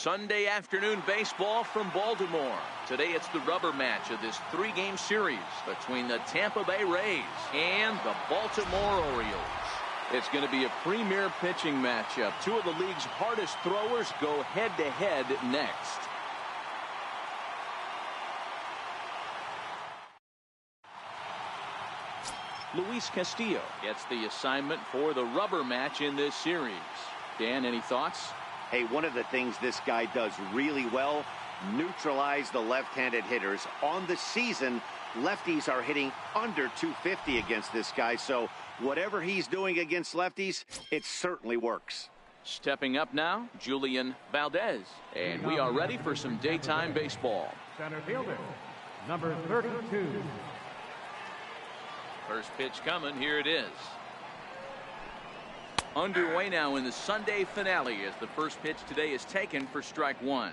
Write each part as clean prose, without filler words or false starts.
Sunday afternoon baseball from Baltimore. Today it's the rubber match of this three-game series between the Tampa Bay Rays and the Baltimore Orioles. It's going to be a premier pitching matchup. Two of the league's hardest throwers go head-to-head next. Luis Castillo gets the assignment for the rubber match in this series. Dan, any thoughts? Hey, one of the things this guy does really well, neutralize the left-handed hitters. On the season, lefties are hitting under 250 against this guy, so whatever he's doing against lefties, it certainly works. Stepping up now, Julian Valdez. And we are ready for some daytime baseball. Center fielder, number 32. First pitch coming, here it is. Underway now in the Sunday finale as the first pitch today is taken for strike one.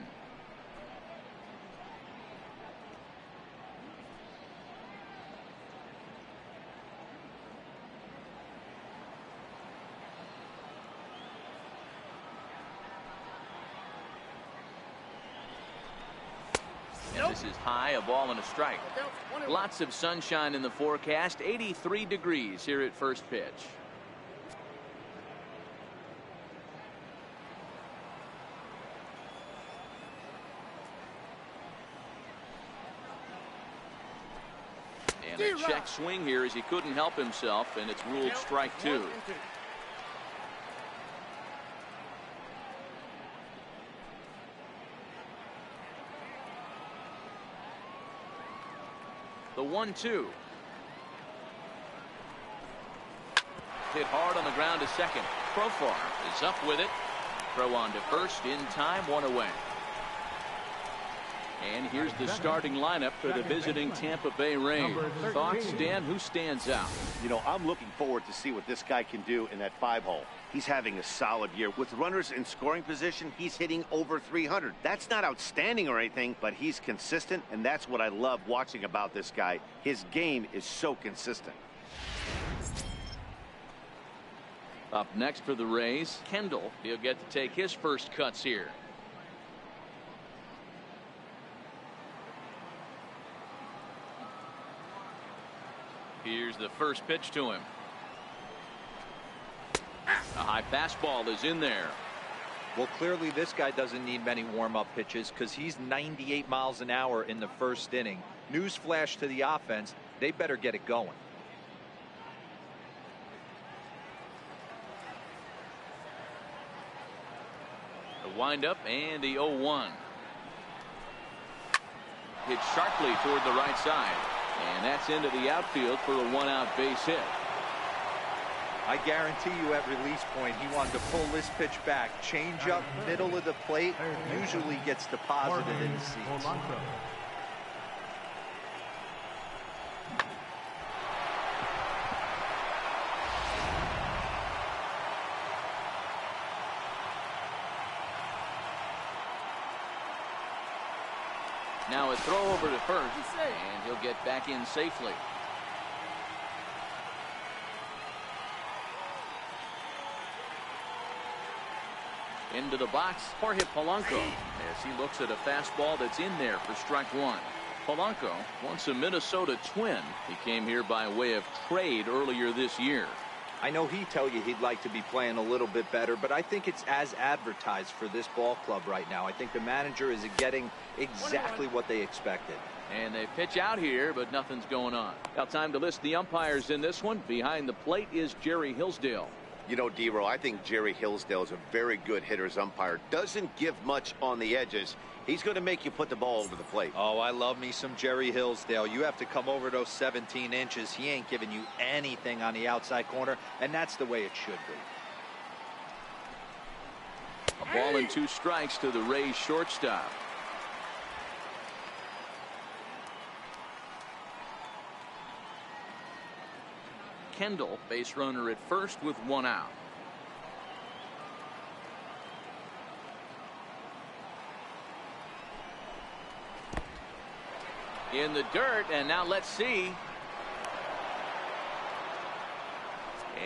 And this is high, a ball and a strike. Lots of sunshine in the forecast, 83 degrees here at first pitch. And a check swing here as he couldn't help himself, and it's ruled strike two. The 1-2. Hit hard on the ground to second. Profar is up with it. Throw on to first in time, one away. And here's the starting lineup for the visiting Tampa Bay Rays. Thoughts, Dan? Who stands out? You know, I'm looking forward to see what this guy can do in that 5-hole. He's having a solid year. With runners in scoring position, he's hitting over 300. That's not outstanding or anything, but he's consistent, and that's what I love watching about this guy. His game is so consistent. Up next for the Rays, Kendall. He'll get to take his first cuts here. Here's the first pitch to him. A high fastball is in there. Well, clearly this guy doesn't need many warm-up pitches because he's 98 miles an hour in the first inning. Newsflash to the offense, they better get it going. The windup and the 0-1. Hit sharply toward the right side. And that's into the outfield for a one-out base hit. I guarantee you at release point he wanted to pull this pitch back. Change up middle of the plate usually gets deposited in the seats. Now a throw over to first, and he'll get back in safely. Into the box, Jorge Polanco, as he looks at a fastball that's in there for strike one. Polanco, once a Minnesota Twin. He came here by way of trade earlier this year. I know he'd tell you he'd like to be playing a little bit better, but I think it's as advertised for this ball club right now. I think the manager is getting exactly what they expected. And they pitch out here, but nothing's going on. Now time to list the umpires in this one. Behind the plate is Jerry Hillsdale. You know, D-Row, I think Jerry Hillsdale is a very good hitter's umpire. Doesn't give much on the edges. He's going to make you put the ball over the plate. Oh, I love me some Jerry Hillsdale. You have to come over those 17 inches. He ain't giving you anything on the outside corner, and that's the way it should be. A ball and two strikes to the Rays shortstop. Kendall, base runner at first with one out. In the dirt, and now let's see.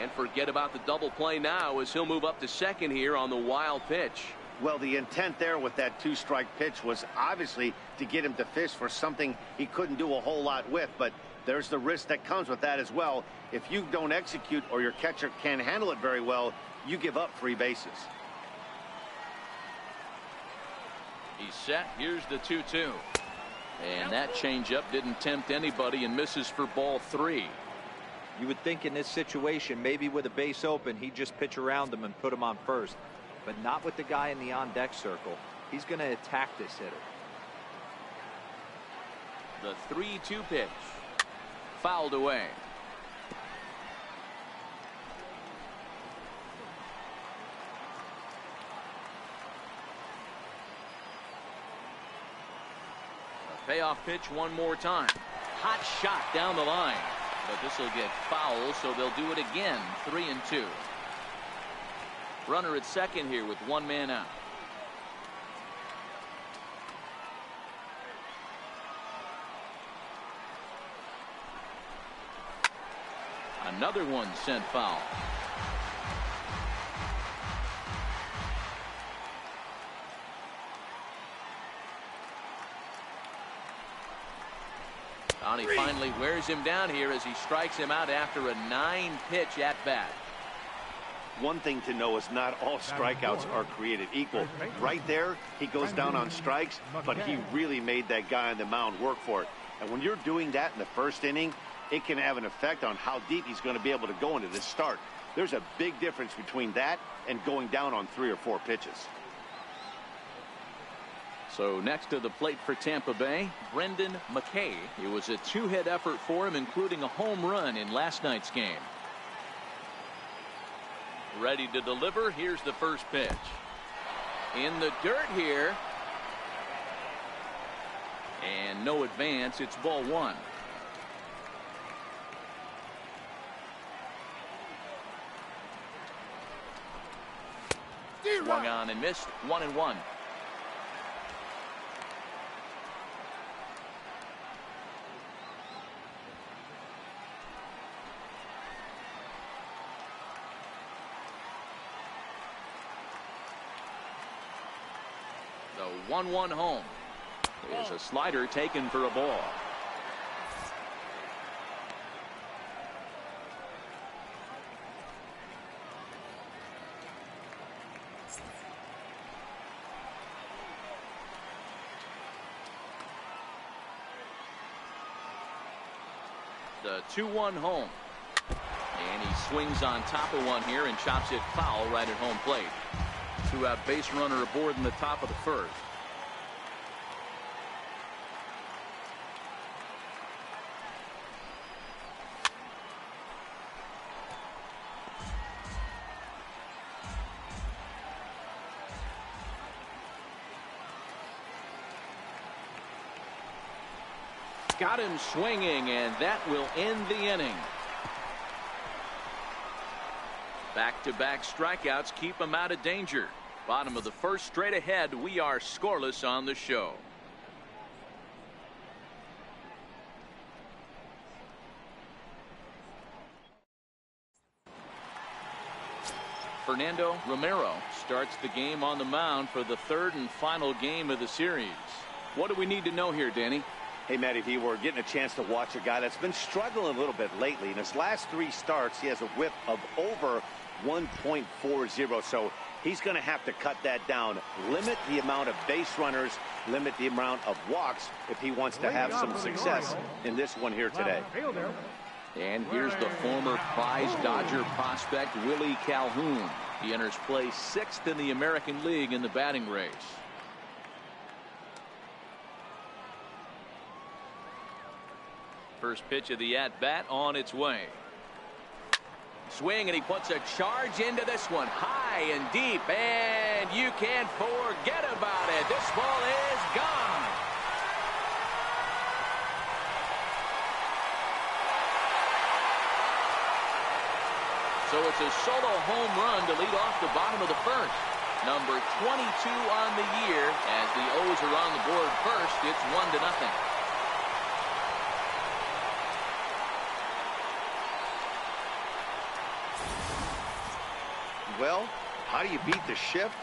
And forget about the double play now as he'll move up to second here on the wild pitch. Well, the intent there with that two-strike pitch was obviously to get him to fish for something he couldn't do a whole lot with, but there's the risk that comes with that as well. If you don't execute or your catcher can't handle it very well, you give up free bases. He's set. Here's the 2-2. And that changeup didn't tempt anybody and misses for ball 3. You would think in this situation, maybe with a base open, he'd just pitch around him and put him on first. But not with the guy in the on-deck circle. He's going to attack this hitter. The 3-2 pitch. Fouled away. A payoff pitch one more time. Hot shot down the line. But this will get foul, so they'll do it again. 3-2. Runner at second here with one man out. Another one sent foul. And he finally wears him down here as he strikes him out after a 9-pitch at bat. One thing to know is not all strikeouts are created equal. Right there, he goes down on strikes, but he really made that guy on the mound work for it. And when you're doing that in the first inning, it can have an effect on how deep he's going to be able to go into this start. There's a big difference between that and going down on 3 or 4 pitches. So next to the plate for Tampa Bay, Brendan McKay. It was a 2-hit effort for him, including a home run in last night's game. Ready to deliver. Here's the first pitch. In the dirt here. And no advance. It's ball 1. Swung on and missed. 1-1. The 1-1 home. There's a slider taken for a ball. The 2-1 home. And he swings on top of one here and chops it foul right at home plate. 2-out base runner aboard in the top of the first. Got him swinging, and that will end the inning. Back-to-back strikeouts keep him out of danger. Bottom of the first, straight ahead. We are scoreless on the show. Fernando Romero starts the game on the mound for the 3rd and final game of the series. What do we need to know here, Danny? Hey, Matty V, we're getting a chance to watch a guy that's been struggling a little bit lately. In his last 3 starts, he has a whip of over 1.40, so he's going to have to cut that down, limit the amount of base runners, limit the amount of walks if he wants to have some success in this one here today. And here's the former prize Dodger prospect, Willie Calhoun. He enters play 6th in the American League in the batting race. First pitch of the at-bat on its way. Swing, and he puts a charge into this one, high and deep, and you can't forget about it. This ball is gone. So it's a solo home run to lead off the bottom of the first. Number 22 on the year. As the O's are on the board first, it's 1-0. Well, how do you beat the shift?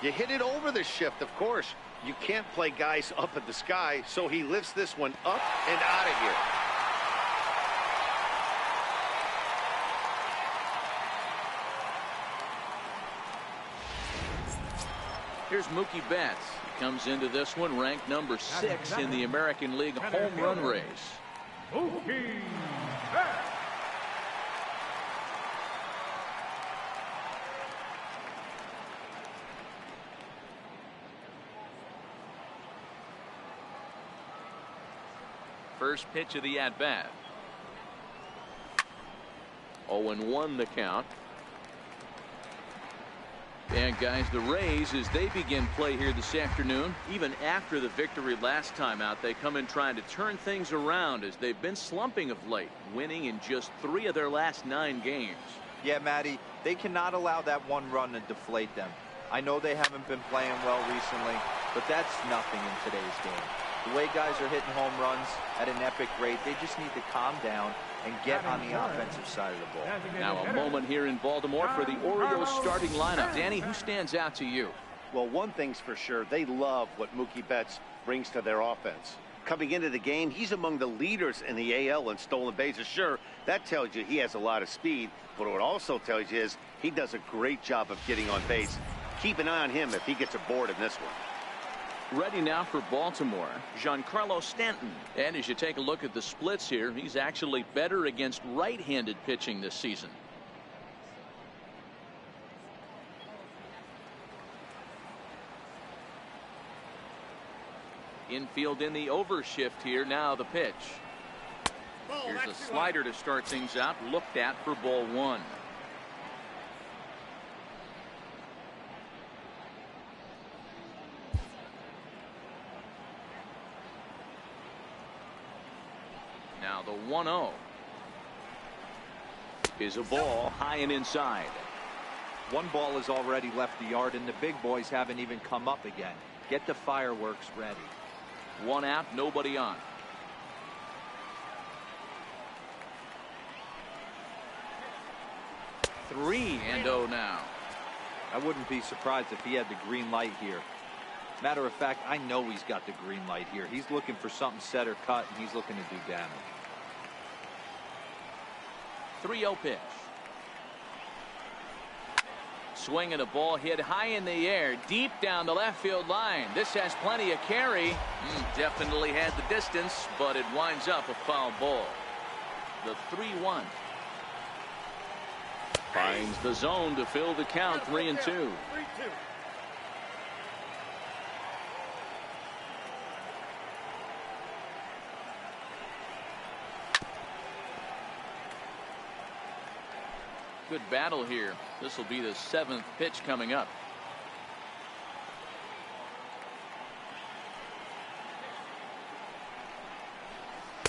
You hit it over the shift, of course. You can't play guys up at the sky, so he lifts this one up and out of here. Here's Mookie Betts. He comes into this one ranked number 6 in the American League home run race. Mookie Betts. First pitch of the at-bat. 0-1 the count. And guys, the Rays, as they begin play here this afternoon, even after the victory last time out, they come in trying to turn things around as they've been slumping of late, winning in just 3 of their last 9 games. Yeah, Matty, they cannot allow that one run to deflate them. I know they haven't been playing well recently, but that's nothing in today's game. The way guys are hitting home runs at an epic rate, they just need to calm down and get on the offensive side of the ball. Now a moment here in Baltimore for the Orioles starting lineup. Danny, who stands out to you? Well, one thing's for sure. They love what Mookie Betts brings to their offense. Coming into the game, he's among the leaders in the AL in stolen bases. Sure, that tells you he has a lot of speed, but what it also tells you is he does a great job of getting on base. Keep an eye on him if he gets aboard in this one. Ready now for Baltimore, Giancarlo Stanton. And as you take a look at the splits here, he's actually better against right-handed pitching this season. Infield in the overshift here. Now the pitch. Here's a slider to start things out. Looked at for ball 1. Now the 1-0 is a ball high and inside. One ball has already left the yard, and the big boys haven't even come up again. Get the fireworks ready. 1 out, nobody on. Three and 0 now. I wouldn't be surprised if he had the green light here. Matter of fact, I know he's got the green light here. He's looking for something set or cut, and he's looking to do damage. 3-0 pitch. Swing and a ball hit high in the air, deep down the left field line. This has plenty of carry. Definitely had the distance, but it winds up a foul ball. The 3-1. Finds the zone to fill the count. 3-2. 3-2. Good battle here. This will be the 7th pitch coming up.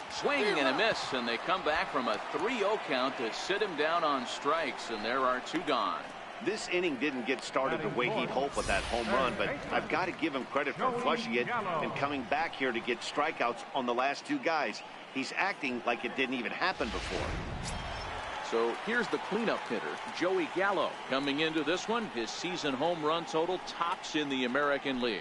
Swing and a miss, and they come back from a 3-0 count to sit him down on strikes, and there are 2 gone. This inning didn't get started the way he'd hoped with that home run, but I've got to give him credit for flushing it and coming back here to get strikeouts on the last 2 guys. He's acting like it didn't even happen before. So here's the cleanup hitter, Joey Gallo. Coming into this one, his season home run total tops in the American League.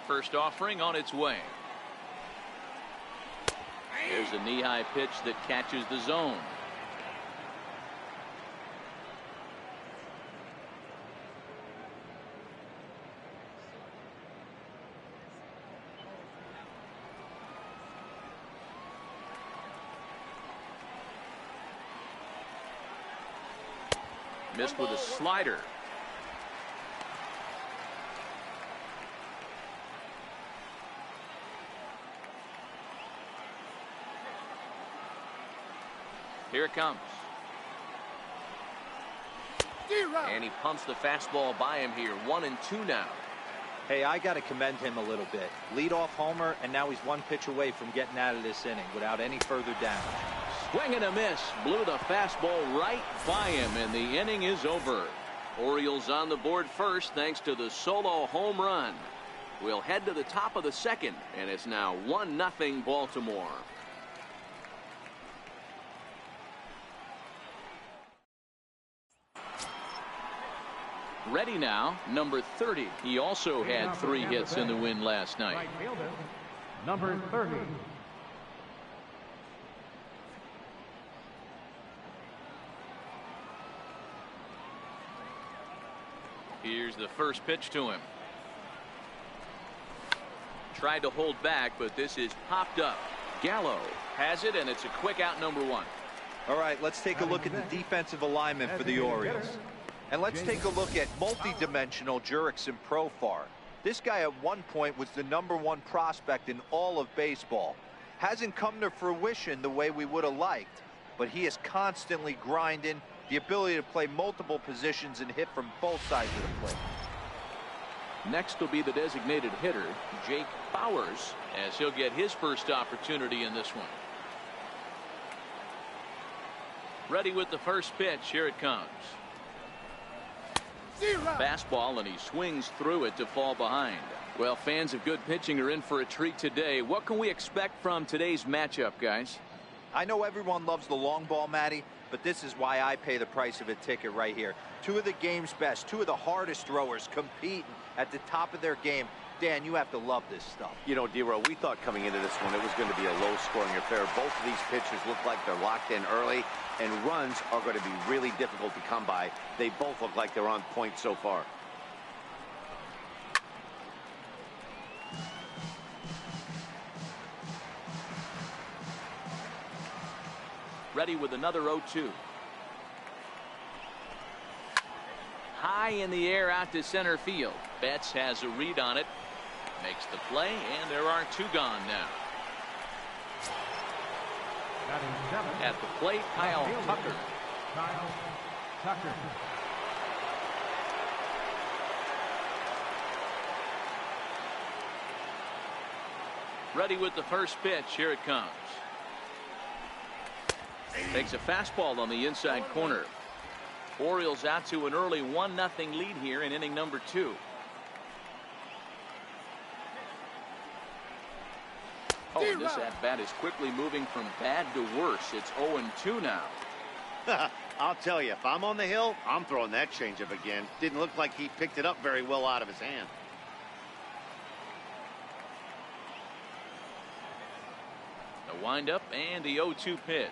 First offering on its way. There's a knee-high pitch that catches the zone. Missed with a slider. Here it comes. And he pumps the fastball by him here. 1-2 now. Hey, I got to commend him a little bit. Leadoff homer, and now he's 1 pitch away from getting out of this inning without any further damage. Swing and a miss. Blew the fastball right by him, and the inning is over. Orioles on the board first thanks to the solo home run. We'll head to the top of the second, and it's now 1-0 Baltimore. Ready now, number 30. He also had 3 hits in the win last night. Right fielder, number 30. Here's the first pitch to him. Tried to hold back, but this is popped up. Gallo has it, and it's a quick out, number 1. All right, let's take a look at the defensive alignment for the Orioles. And let's take a look at multi-dimensional Jurickson Profar. This guy at one point was the #1 prospect in all of baseball. Hasn't come to fruition the way we would have liked, but he is constantly grinding, the ability to play multiple positions and hit from both sides of the plate. Next will be the designated hitter, Jake Bowers, as he'll get his first opportunity in this one. Ready with the first pitch. Here it comes. Fastball, and he swings through it to fall behind. Well, fans of good pitching are in for a treat today. What can we expect from today's matchup, guys? I know everyone loves the long ball, Matty, but this is why I pay the price of a ticket right here. 2 of the game's best, 2 of the hardest throwers competing at the top of their game. Dan, you have to love this stuff. You know, D-Row, we thought coming into this one it was going to be a low-scoring affair. Both of these pitchers look like they're locked in early, and runs are going to be really difficult to come by. They both look like they're on point so far. Ready with another 0-2. High in the air out to center field. Betts has a read on it. Makes the play, and there are 2 gone now. At the plate, Kyle Tucker. Kyle Tucker. Ready with the first pitch. Here it comes. Takes a fastball on the inside corner. Orioles out to an early 1-0 lead here in inning number 2. Oh, and this at-bat is quickly moving from bad to worse. It's 0-2 now. I'll tell you, if I'm on the hill, I'm throwing that changeup again. Didn't look like he picked it up very well out of his hand. The windup and the 0-2 pitch.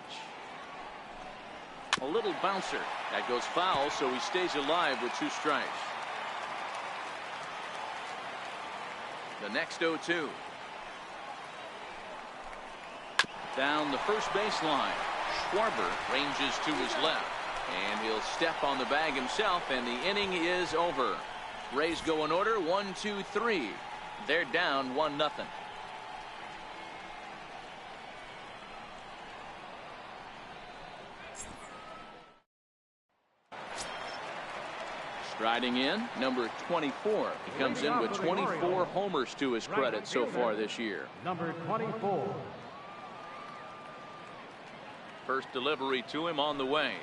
A little bouncer. That goes foul, so he stays alive with 2 strikes. The next 0-2. Down the first baseline. Schwarber ranges to his left. And he'll step on the bag himself, and the inning is over. Rays go in order, 1-2-3. They're down 1-0. Striding in, number 24. He comes in with 24 homers to his credit so far this year. Number 24. First delivery to him on the way.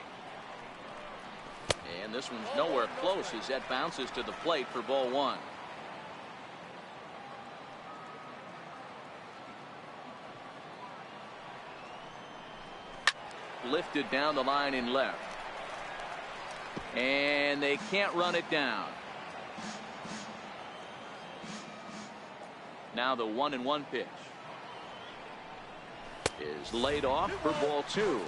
And this one's nowhere close as that bounces to the plate for ball 1. Lifted down the line in left. And they can't run it down. Now the 1-1 pitch is laid off for ball 2.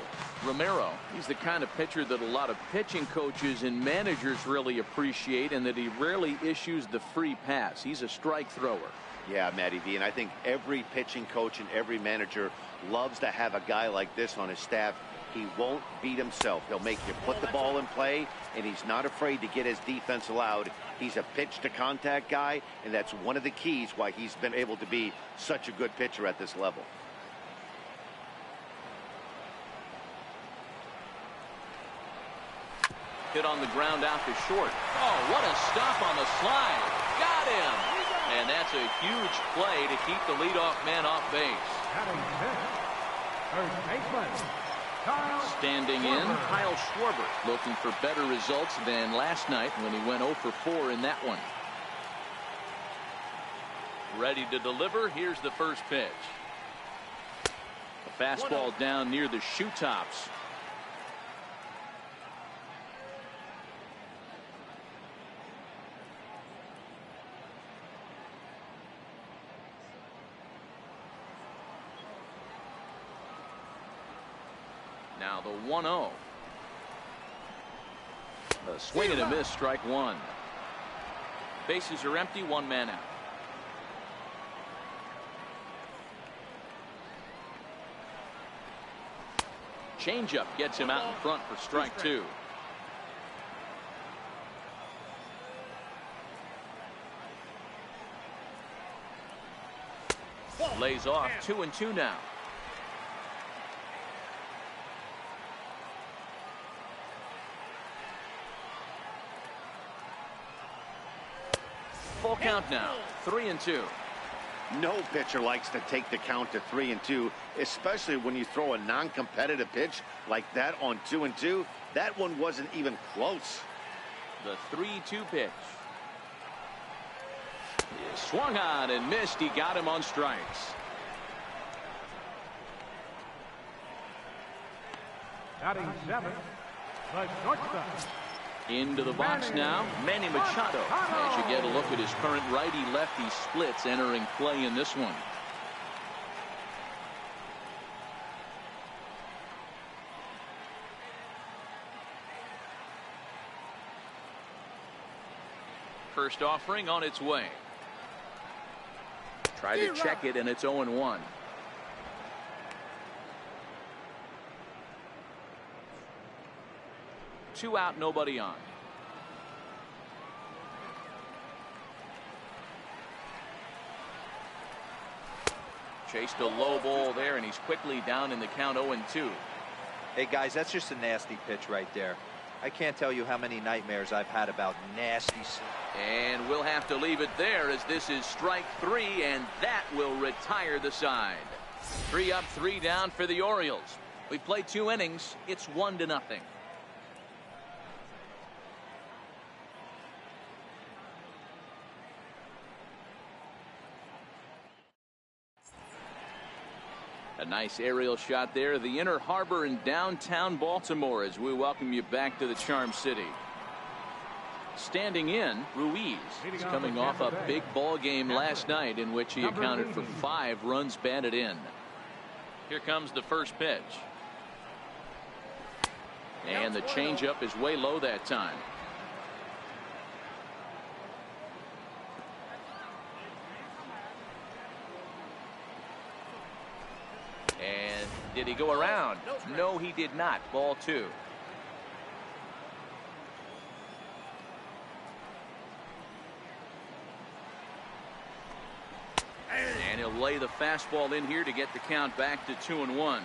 Romero, he's the kind of pitcher that a lot of pitching coaches and managers really appreciate, and that he rarely issues the free pass. He's a strike thrower. Yeah, Matty D, and I think every pitching coach and every manager loves to have a guy like this on his staff. He won't beat himself. He'll make you put the ball in play, and he's not afraid to get his defense allowed. He's a pitch-to-contact guy, and that's one of the keys why he's been able to be such a good pitcher at this level. Hit on the ground out to short. Oh, what a stop on the slide. Got him. And that's a huge play to keep the leadoff man off base. Third baseman. Standing in, Kyle Schwarber, looking for better results than last night when he went 0 for 4 in that one. Ready to deliver. Here's the first pitch. A fastball down near the shoe tops. Now the 1-0. A swing and a miss, strike one. Bases are empty, one man out. Changeup gets him out in front for strike two. Lays off 2-2 now. Full count now, 3-2. No pitcher likes to take the count to 3-2, especially when you throw a non-competitive pitch like that on 2-2. That one wasn't even close. The 3-2 pitch. He swung on and missed. He got him on strikes. Batting seventh, the shortstop. Into the box now, Manny Machado. As you get a look at his current righty-lefty splits entering play in this one. First offering on its way. Try to check it, and it's 0-1. Two out, nobody on. Chased a low ball there, and he's quickly down in the count, 0-2. Hey guys, that's just a nasty pitch right there. I can't tell you how many nightmares I've had about nasty. And we'll have to leave it there, as this is strike three, and that will retire the side. 3 up, 3 down for the Orioles. We played 2 innings. It's 1-0. A nice aerial shot there. The Inner Harbor in downtown Baltimore, as we welcome you back to the Charm City. Standing in, Ruiz is coming off a big ball game last night in which he accounted for 5 runs batted in. Here comes the first pitch. And the changeup is way low that time. And did he go around? No, he did not. Ball 2. And he'll lay the fastball in here to get the count back to 2-1.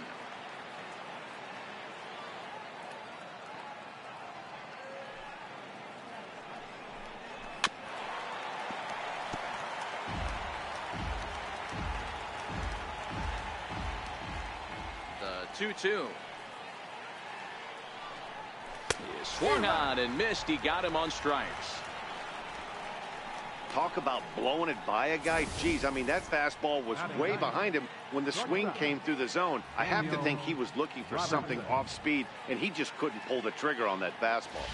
The 2-2. He swung on and missed. He got him on strikes. Talk about blowing it by a guy. Geez, I mean, that fastball was way behind him when the swing came through the zone. I have to think he was looking for something off speed, and he just couldn't pull the trigger on that fastball.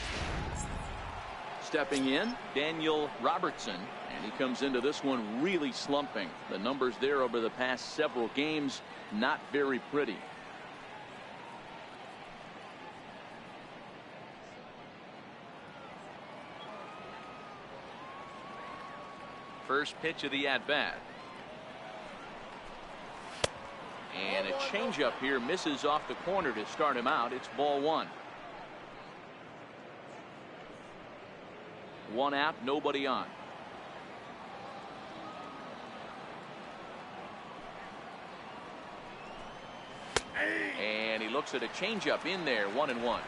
Stepping in, Daniel Robertson, and he comes into this one really slumping. The numbers there over the past several games, not very pretty. First pitch of the at-bat. And a changeup here misses off the corner to start him out. It's ball 1. 1 out, nobody on. And he looks at a changeup in there, 1-1.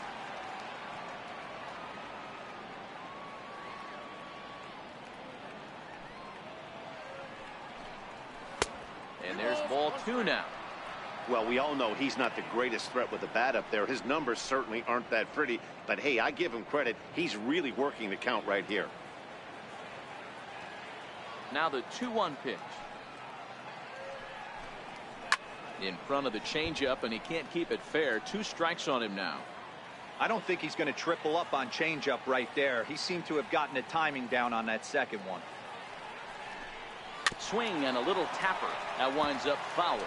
And there's ball 2 now. Well, we all know he's not the greatest threat with the bat up there. His numbers certainly aren't that pretty, but hey, I give him credit. He's really working the count right here. Now the 2-1 pitch. In front of the changeup, and he can't keep it fair. 2 strikes on him now. I don't think he's going to triple up on changeup right there. He seemed to have gotten the timing down on that second one. Swing and a little tapper. That winds up foul.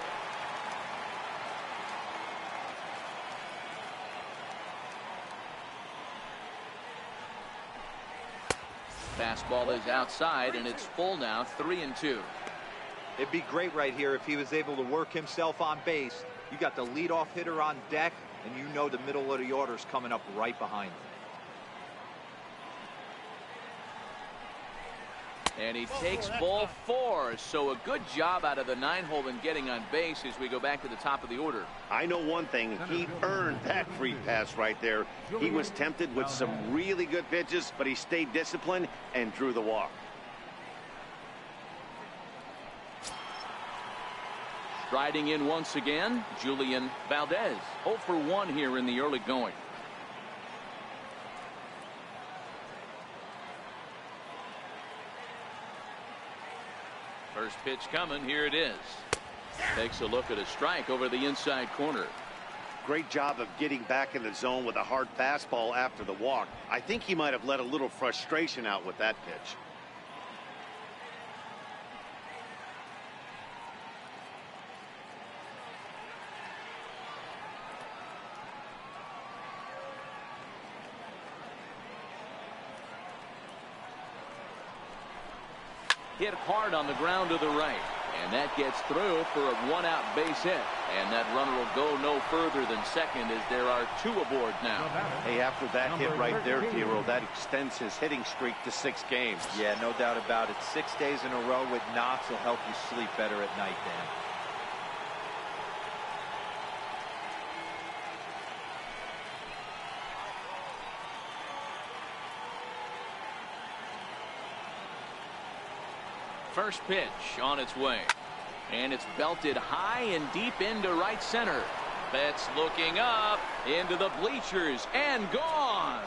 Fastball is outside, and it's full now, 3-2. It'd be great right here if he was able to work himself on base. You got the leadoff hitter on deck, and you know the middle of the order's coming up right behind him. And he takes ball 4. So a good job out of the 9-hole in getting on base as we go back to the top of the order. I know one thing. He earned that free pass right there. He was tempted with some really good pitches, but he stayed disciplined and drew the walk. Striding in once again, Julian Valdez. 0 for 1 here in the early going. First pitch coming. Here it is. Takes a look at a strike over the inside corner. Great job of getting back in the zone with a hard fastball after the walk. I think he might have let a little frustration out with that pitch. Hit hard on the ground to the right. And that gets through for a 1-out base hit. And that runner will go no further than second as there are 2 aboard now. Hey, after that hit right there, Hero, that extends his hitting streak to 6 games. Yeah, no doubt about it. 6 days in a row with knocks will help you sleep better at night, Dan. First pitch on its way. And it's belted high and deep into right center. That's looking up into the bleachers and gone.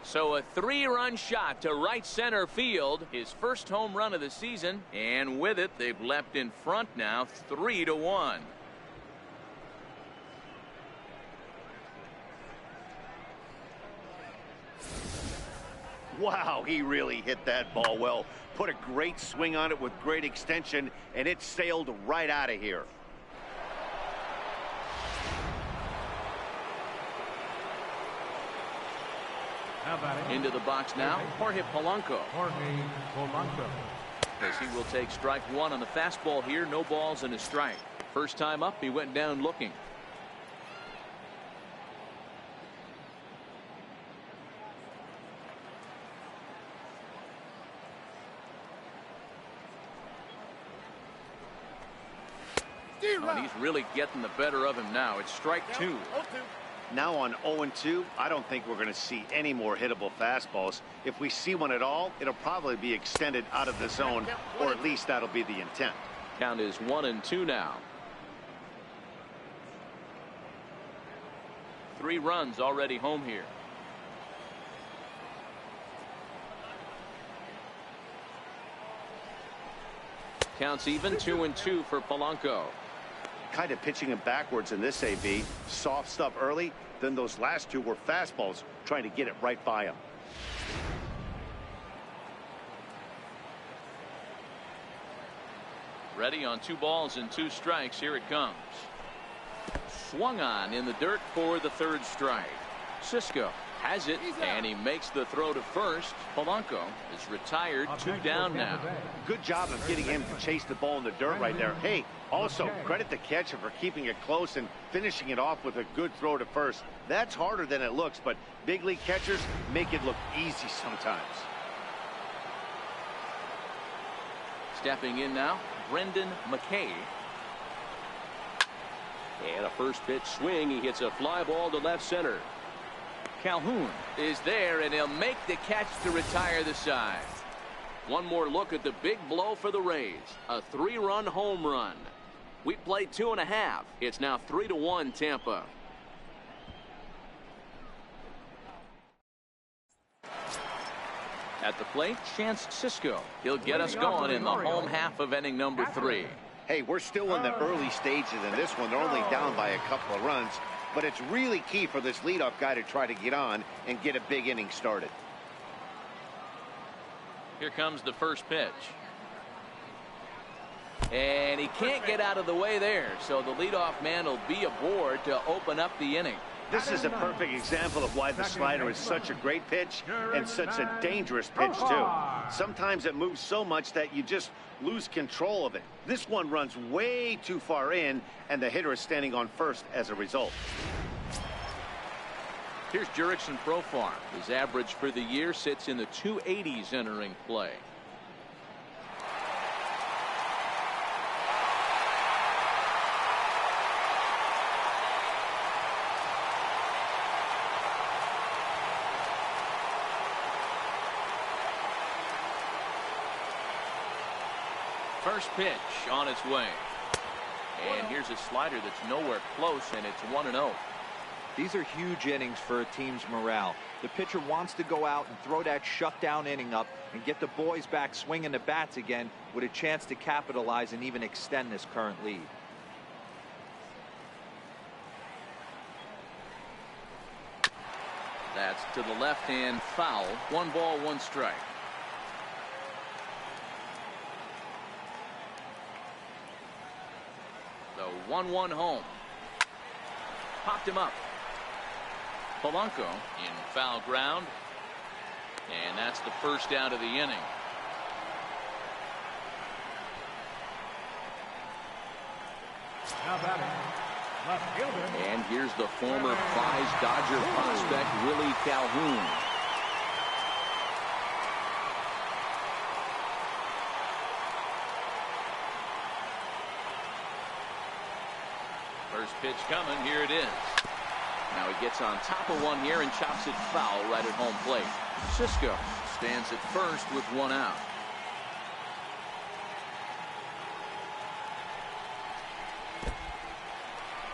So a 3-run shot to right center field. His first home run of the season. And with it, they've leapt in front now 3-1. Wow, he really hit that ball well. Put a great swing on it with great extension, and it sailed right out of here. Into the box now, Jorge Polanco. As he will take strike 1 on the fastball here. No balls and a strike. First time up, he went down looking. Oh, and he's really getting the better of him now. It's strike 2. Now on 0-2, I don't think we're going to see any more hittable fastballs. If we see one at all, it'll probably be extended out of the zone, or at least that'll be the intent. Count is 1-2 now. 3 runs already home here. Counts even, 2-2 for Polanco. Kind of pitching him backwards in this AB. Soft stuff early, then those last 2 were fastballs, trying to get it right by him. Ready on 2 balls and 2 strikes. Here it comes. Swung on in the dirt for the 3rd strike. Cisco has it, and he makes the throw to first. Polanco is retired, 2 down now. Good job of getting him to chase the ball in the dirt right there. Hey, also credit the catcher for keeping it close and finishing it off with a good throw to first. That's harder than it looks, but big league catchers make it look easy sometimes. Stepping in now, Brendan McKay. And a first pitch swing. He hits a fly ball to left center. Calhoun is there, and he'll make the catch to retire the side. One more look at the big blow for the Rays. A 3-run home run. We played 2.5. It's now 3-1 Tampa. At the plate, Chance Cisco. He'll get us going in the home half of inning number 3. Hey, we're still in the early stages in this one. They're only down by a couple of runs, but it's really key for this leadoff guy to try to get on and get a big inning started. Here comes the first pitch. And he can't get out of the way there, so the leadoff man will be aboard to open up the inning. This is a perfect example of why the slider is such a great pitch and such a dangerous pitch, too. Sometimes it moves so much that you just lose control of it. This one runs way too far in, and the hitter is standing on first as a result. Here's Jurickson Profar. His average for the year sits in the 280s entering play. First pitch on its way. And here's a slider that's nowhere close, and it's 1-0. These are huge innings for a team's morale. The pitcher wants to go out and throw that shutdown inning up and get the boys back swinging the bats again with a chance to capitalize and even extend this current lead. That's to the left hand, foul. 1 ball, 1 strike. The 1-1 home. Popped him up. Polanco in foul ground. And that's the first out of the inning. Now batting, left fielder. And here's the former prize Dodger prospect, Willie Calhoun. First pitch coming. Here it is. Now he gets on top of one here and chops it foul right at home plate. Cisco stands at first with 1 out.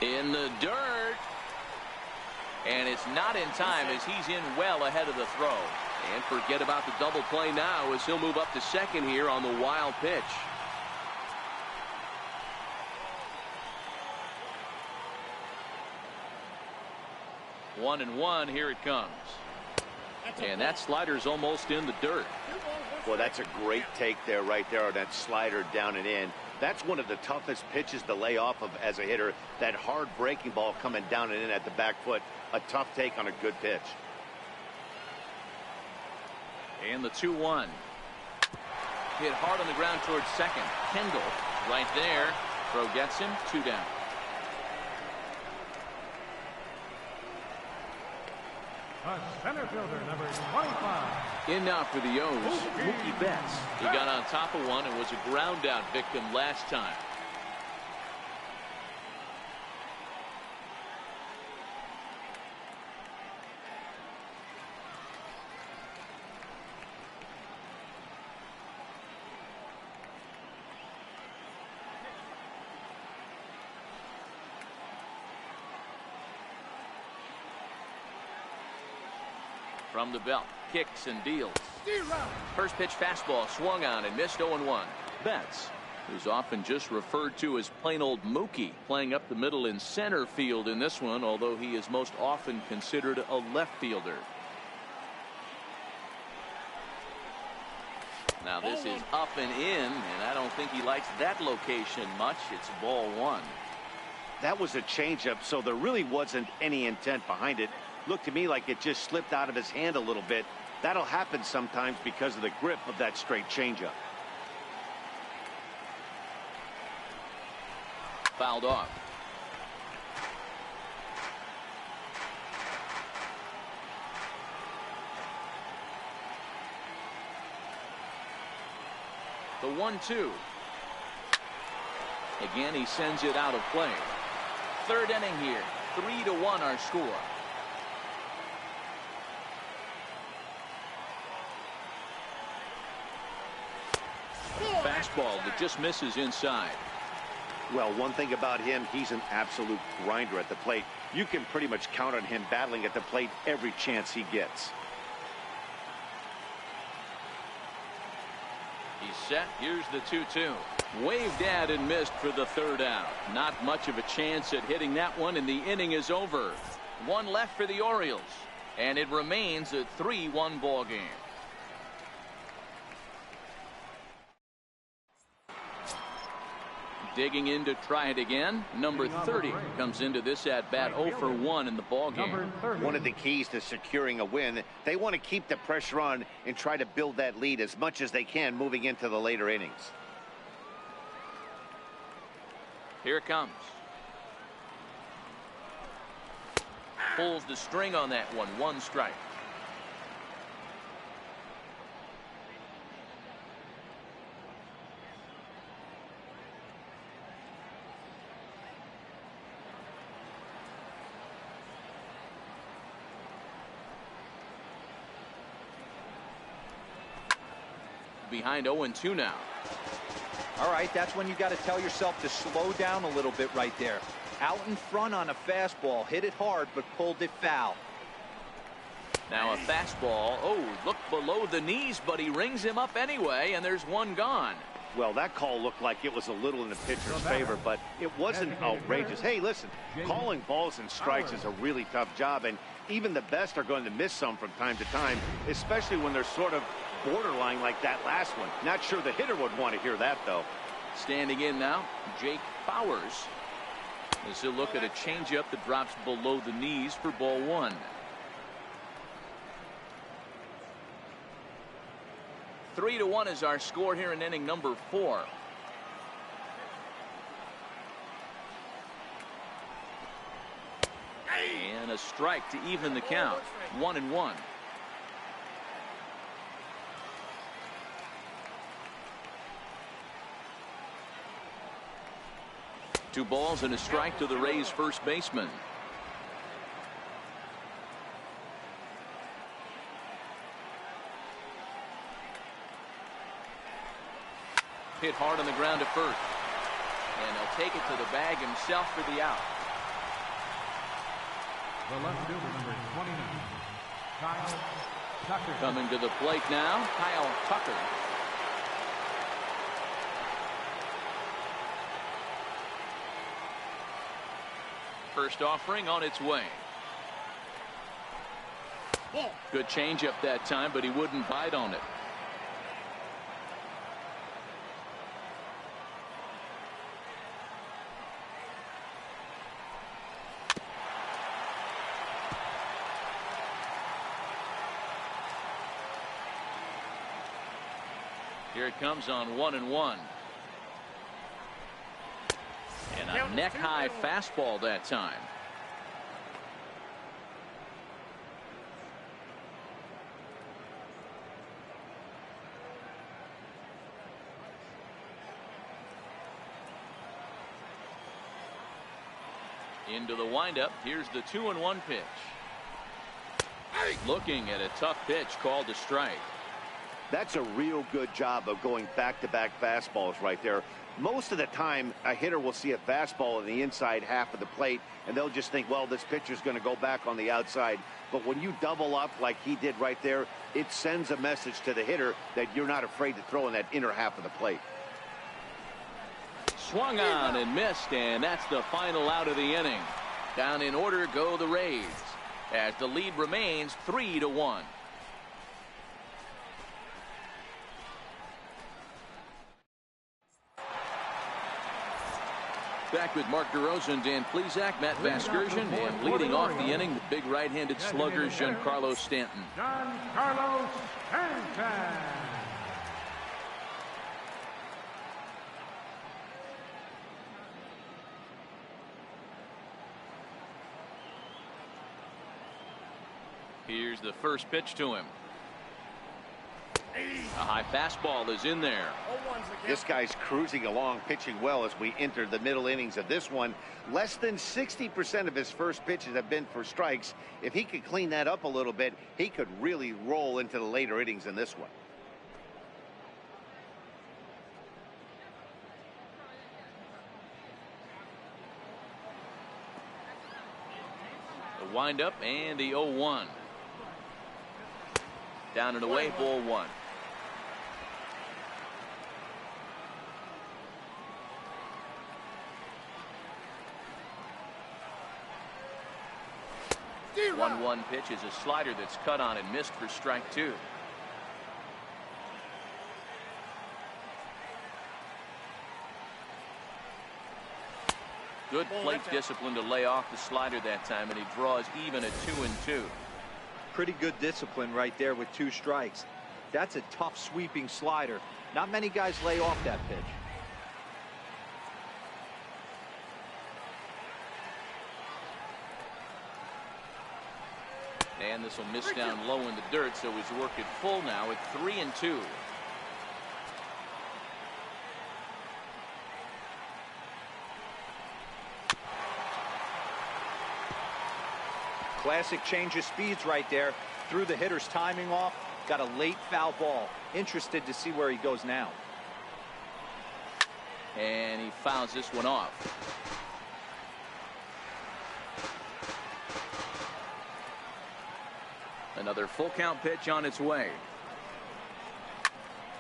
In the dirt. And it's not in time as he's in well ahead of the throw. And forget about the double play now as he'll move up to second here on the wild pitch. 1-1. Here it comes. And that slider's almost in the dirt. Well, that's a great take there, right there, on that slider down and in. That's one of the toughest pitches to lay off of as a hitter. That hard breaking ball coming down and in at the back foot. A tough take on a good pitch. And the 2-1. Hit hard on the ground towards second. Kendall right there. Throw gets him. 2 down. The center fielder, number 25. In now for the O's, Mookie Betts. He got on top of one and was a ground out victim last time. From the belt, kicks and deals. First pitch fastball swung on and missed. 0-1. Betts, who's often just referred to as plain old Mookie, playing up the middle in center field in this one, although he is most often considered a left fielder. Now this is up and in, and I don't think he likes that location much. It's ball 1. That was a changeup, so there really wasn't any intent behind it. Looked to me like it just slipped out of his hand a little bit. That'll happen sometimes because of the grip of that straight changeup. Fouled off. The 1-2. Again, he sends it out of play. Third inning here. 3-1 our score. Fastball that just misses inside. Well, one thing about him, he's an absolute grinder at the plate. You can pretty much count on him battling at the plate every chance he gets. set. Here's the 2-2. Waved at and missed for the third out. Not much of a chance at hitting that one, and the inning is over. One left for the Orioles, and it remains a 3-1 ball game. Digging in to try it again. Number 30 comes into this at bat 0 for 1 in the ball game. One of the keys to securing a win, they want to keep the pressure on and try to build that lead as much as they can moving into the later innings. Here it comes. Pulls the string on that one. 1 strike. Behind 0-2 now. All right, that's when you got to tell yourself to slow down a little bit right there. Out in front on a fastball, hit it hard, but pulled it foul. Now a fastball. Oh, look below the knees, but he rings him up anyway, and there's one gone. Well, that call looked like it was a little in the pitcher's favor, but it wasn't outrageous. Hey, listen, calling balls and strikes is a really tough job, and even the best are going to miss some from time to time, especially when they're sort of borderline like that last one. Not sure the hitter would want to hear that, though. Standing in now, Jake Bowers. As he'll look at a changeup that drops below the knees for ball 1. 3-1 is our score here in inning number 4. And a strike to even the count. 1-1. 2 balls and a strike to the Rays first baseman. Hit hard on the ground at first. And he'll take it to the bag himself for the out. The left fielder, number 29, Kyle Tucker. Coming to the plate now, Kyle Tucker. First offering on its way. Good changeup that time, but he wouldn't bite on it. Here it comes on 1-1. And a neck-high fastball that time. Into the windup. Here's the 2-1 pitch. Looking at a tough pitch called a strike. That's a real good job of going back-to-back fastballs right there. Most of the time, a hitter will see a fastball in the inside half of the plate, and they'll just think, well, this pitcher's going to go back on the outside. But when you double up like he did right there, it sends a message to the hitter that you're not afraid to throw in that inner half of the plate. Swung on and missed, and that's the final out of the inning. Down in order go the Rays, as the lead remains 3-1. Back with Mark DeRosa and Dan Plesac, Matt Vasgersian, and leading off the inning, the big right-handed slugger, Giancarlo Stanton. Giancarlo Stanton. Here's the first pitch to him. A high fastball is in there. This guy's cruising along, pitching well as we enter the middle innings of this one. Less than 60% of his first pitches have been for strikes. If he could clean that up a little bit, he could really roll into the later innings in this one. The windup and the 0-1. Down and away, ball 1. 1-1 pitch is a slider that's cut on and missed for strike 2. Good plate discipline to lay off the slider that time, and he draws even at 2-2. Pretty good discipline right there with 2 strikes. That's a tough sweeping slider. Not many guys lay off that pitch. And this will miss down low in the dirt, so he's worked it full now at 3-2. Classic change of speeds right there. Threw the hitter's timing off. Got a late foul ball. Interested to see where he goes now. And he fouls this one off. Another full count pitch on its way.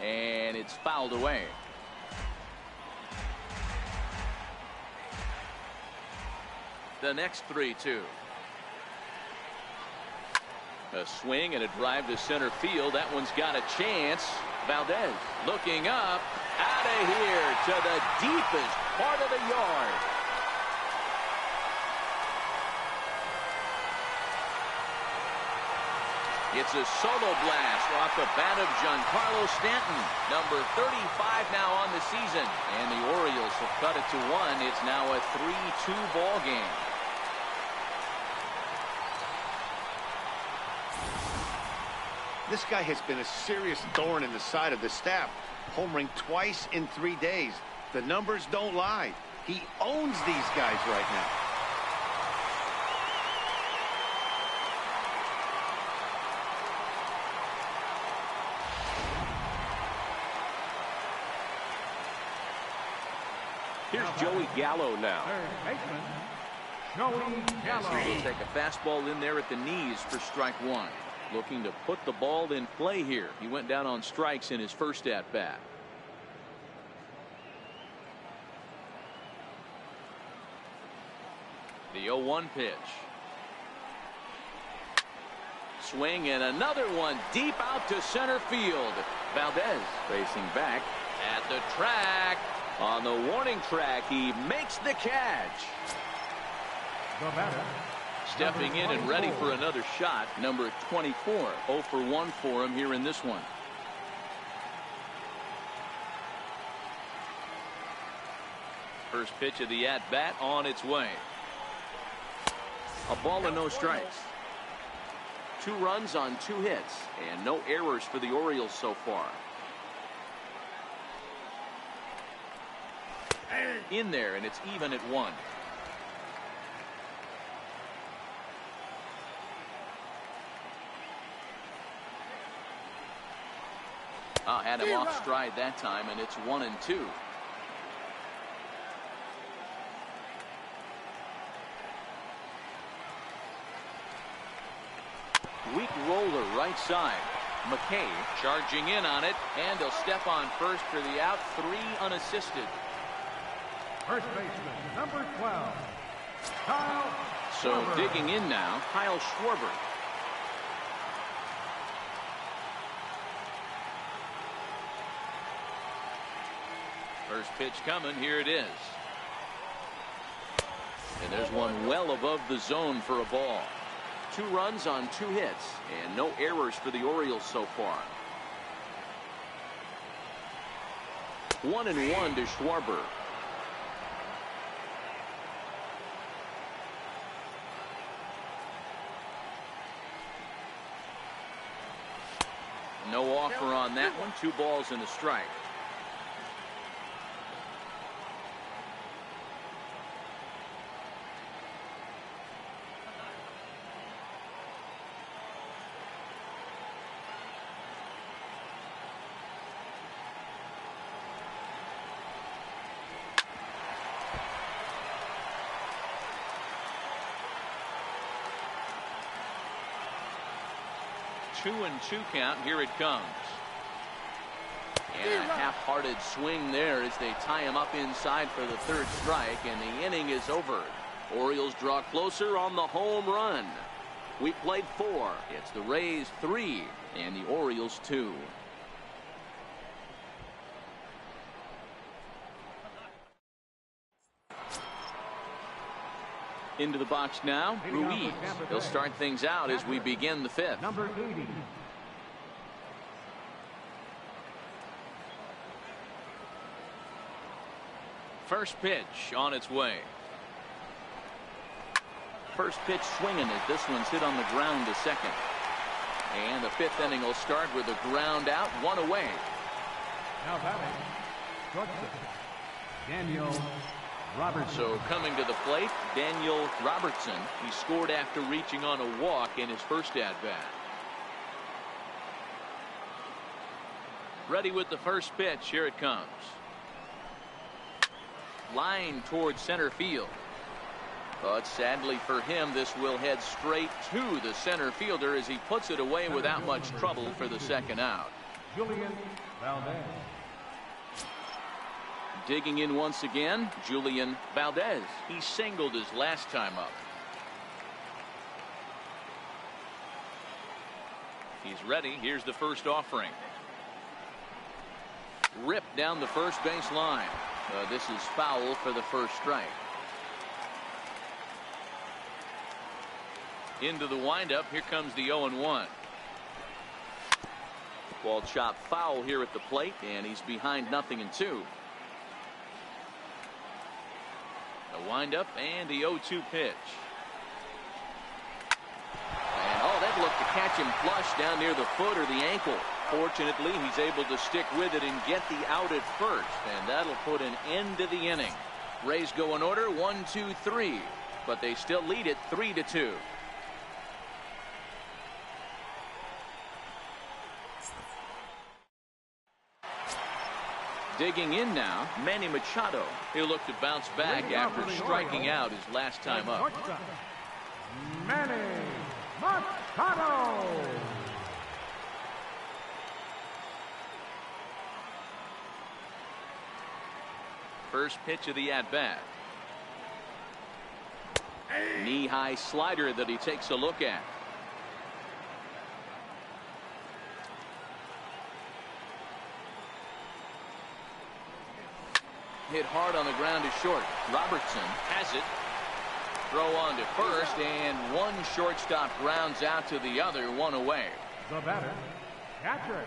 And it's fouled away. The next 3-2. A swing and a drive to center field. That one's got a chance. Valdez looking up. Out of here to the deepest part of the yard. It's a solo blast off the bat of Giancarlo Stanton. Number 35 now on the season. And the Orioles have cut it to 1. It's now a 3-2 ball game. This guy has been a serious thorn in the side of the staff. Homering twice in 3 days. The numbers don't lie. He owns these guys right now. Here's Joey Gallo now. Third baseman, Joey Gallo. He'll take a fastball in there at the knees for strike 1. Looking to put the ball in play here. He went down on strikes in his first at bat. The 0-1 pitch. Swing and another one deep out to center field. Valdez facing back at the track. On the warning track, he makes the catch. The batter, Stepping in and ready for another shot, number 24. 0 for 1 for him here in this one. First pitch of the at-bat on its way. A ball and no strikes. 2 runs on 2 hits, and no errors for the Orioles so far. In there, and it's even at 1. Had him off stride that time, and it's 1-2. Weak roller right side. McKay charging in on it, and he'll step on first for the out. 3 unassisted. first baseman, number 12, Kyle So Schwarber. digging in now, Kyle Schwarber. First pitch coming. Here it is. And there's one well above the zone for a ball. 2 runs on 2 hits, and no errors for the Orioles so far. 1-1 to Schwarber. No offer on that one. 2 balls and a strike. Two and 2 count. Here it comes. And a half-hearted swing there as they tie him up inside for the 3rd strike, and the inning is over. Orioles draw closer on the home run. We played 4. It's the Rays 3 and the Orioles 2. Into the box now, Ruiz. He'll start things out as we begin the 5th. Number 80. First pitch on its way. First pitch swinging as this one's hit on the ground to second. And the 5th inning will start with a ground out, 1 away. Now batting, shortstop, Daniel Robertson. So coming to the plate, Daniel Robertson. He scored after reaching on a walk in his first at-bat. Ready with the first pitch. Here it comes. Line towards center field. But sadly for him, this will head straight to the center fielder as he puts it away without much trouble for the second out. Julian Valdez. Digging in once again, Julian Valdez. He singled his last time up. He's ready. Here's the first offering. Ripped down the first base line. This is foul for the first strike. Into the windup. Here comes the 0-1. Ball chopped foul here at the plate, and he's behind 0-2. The windup and the 0-2 pitch. And that looked to catch him flush down near the foot or the ankle. Fortunately, he's able to stick with it and get the out at first, and that'll put an end to the inning. Rays go in order 1-2-3, but they still lead it 3-2. Digging in now, Manny Machado. He'll look to bounce back after striking out his last time up. Manny Machado. First pitch of the at-bat. Knee-high slider that he takes a look at. Hit hard on the ground to short. Robertson has it. Throw on to first, and one shortstop grounds out to the other, 1 away. The batter, catcher.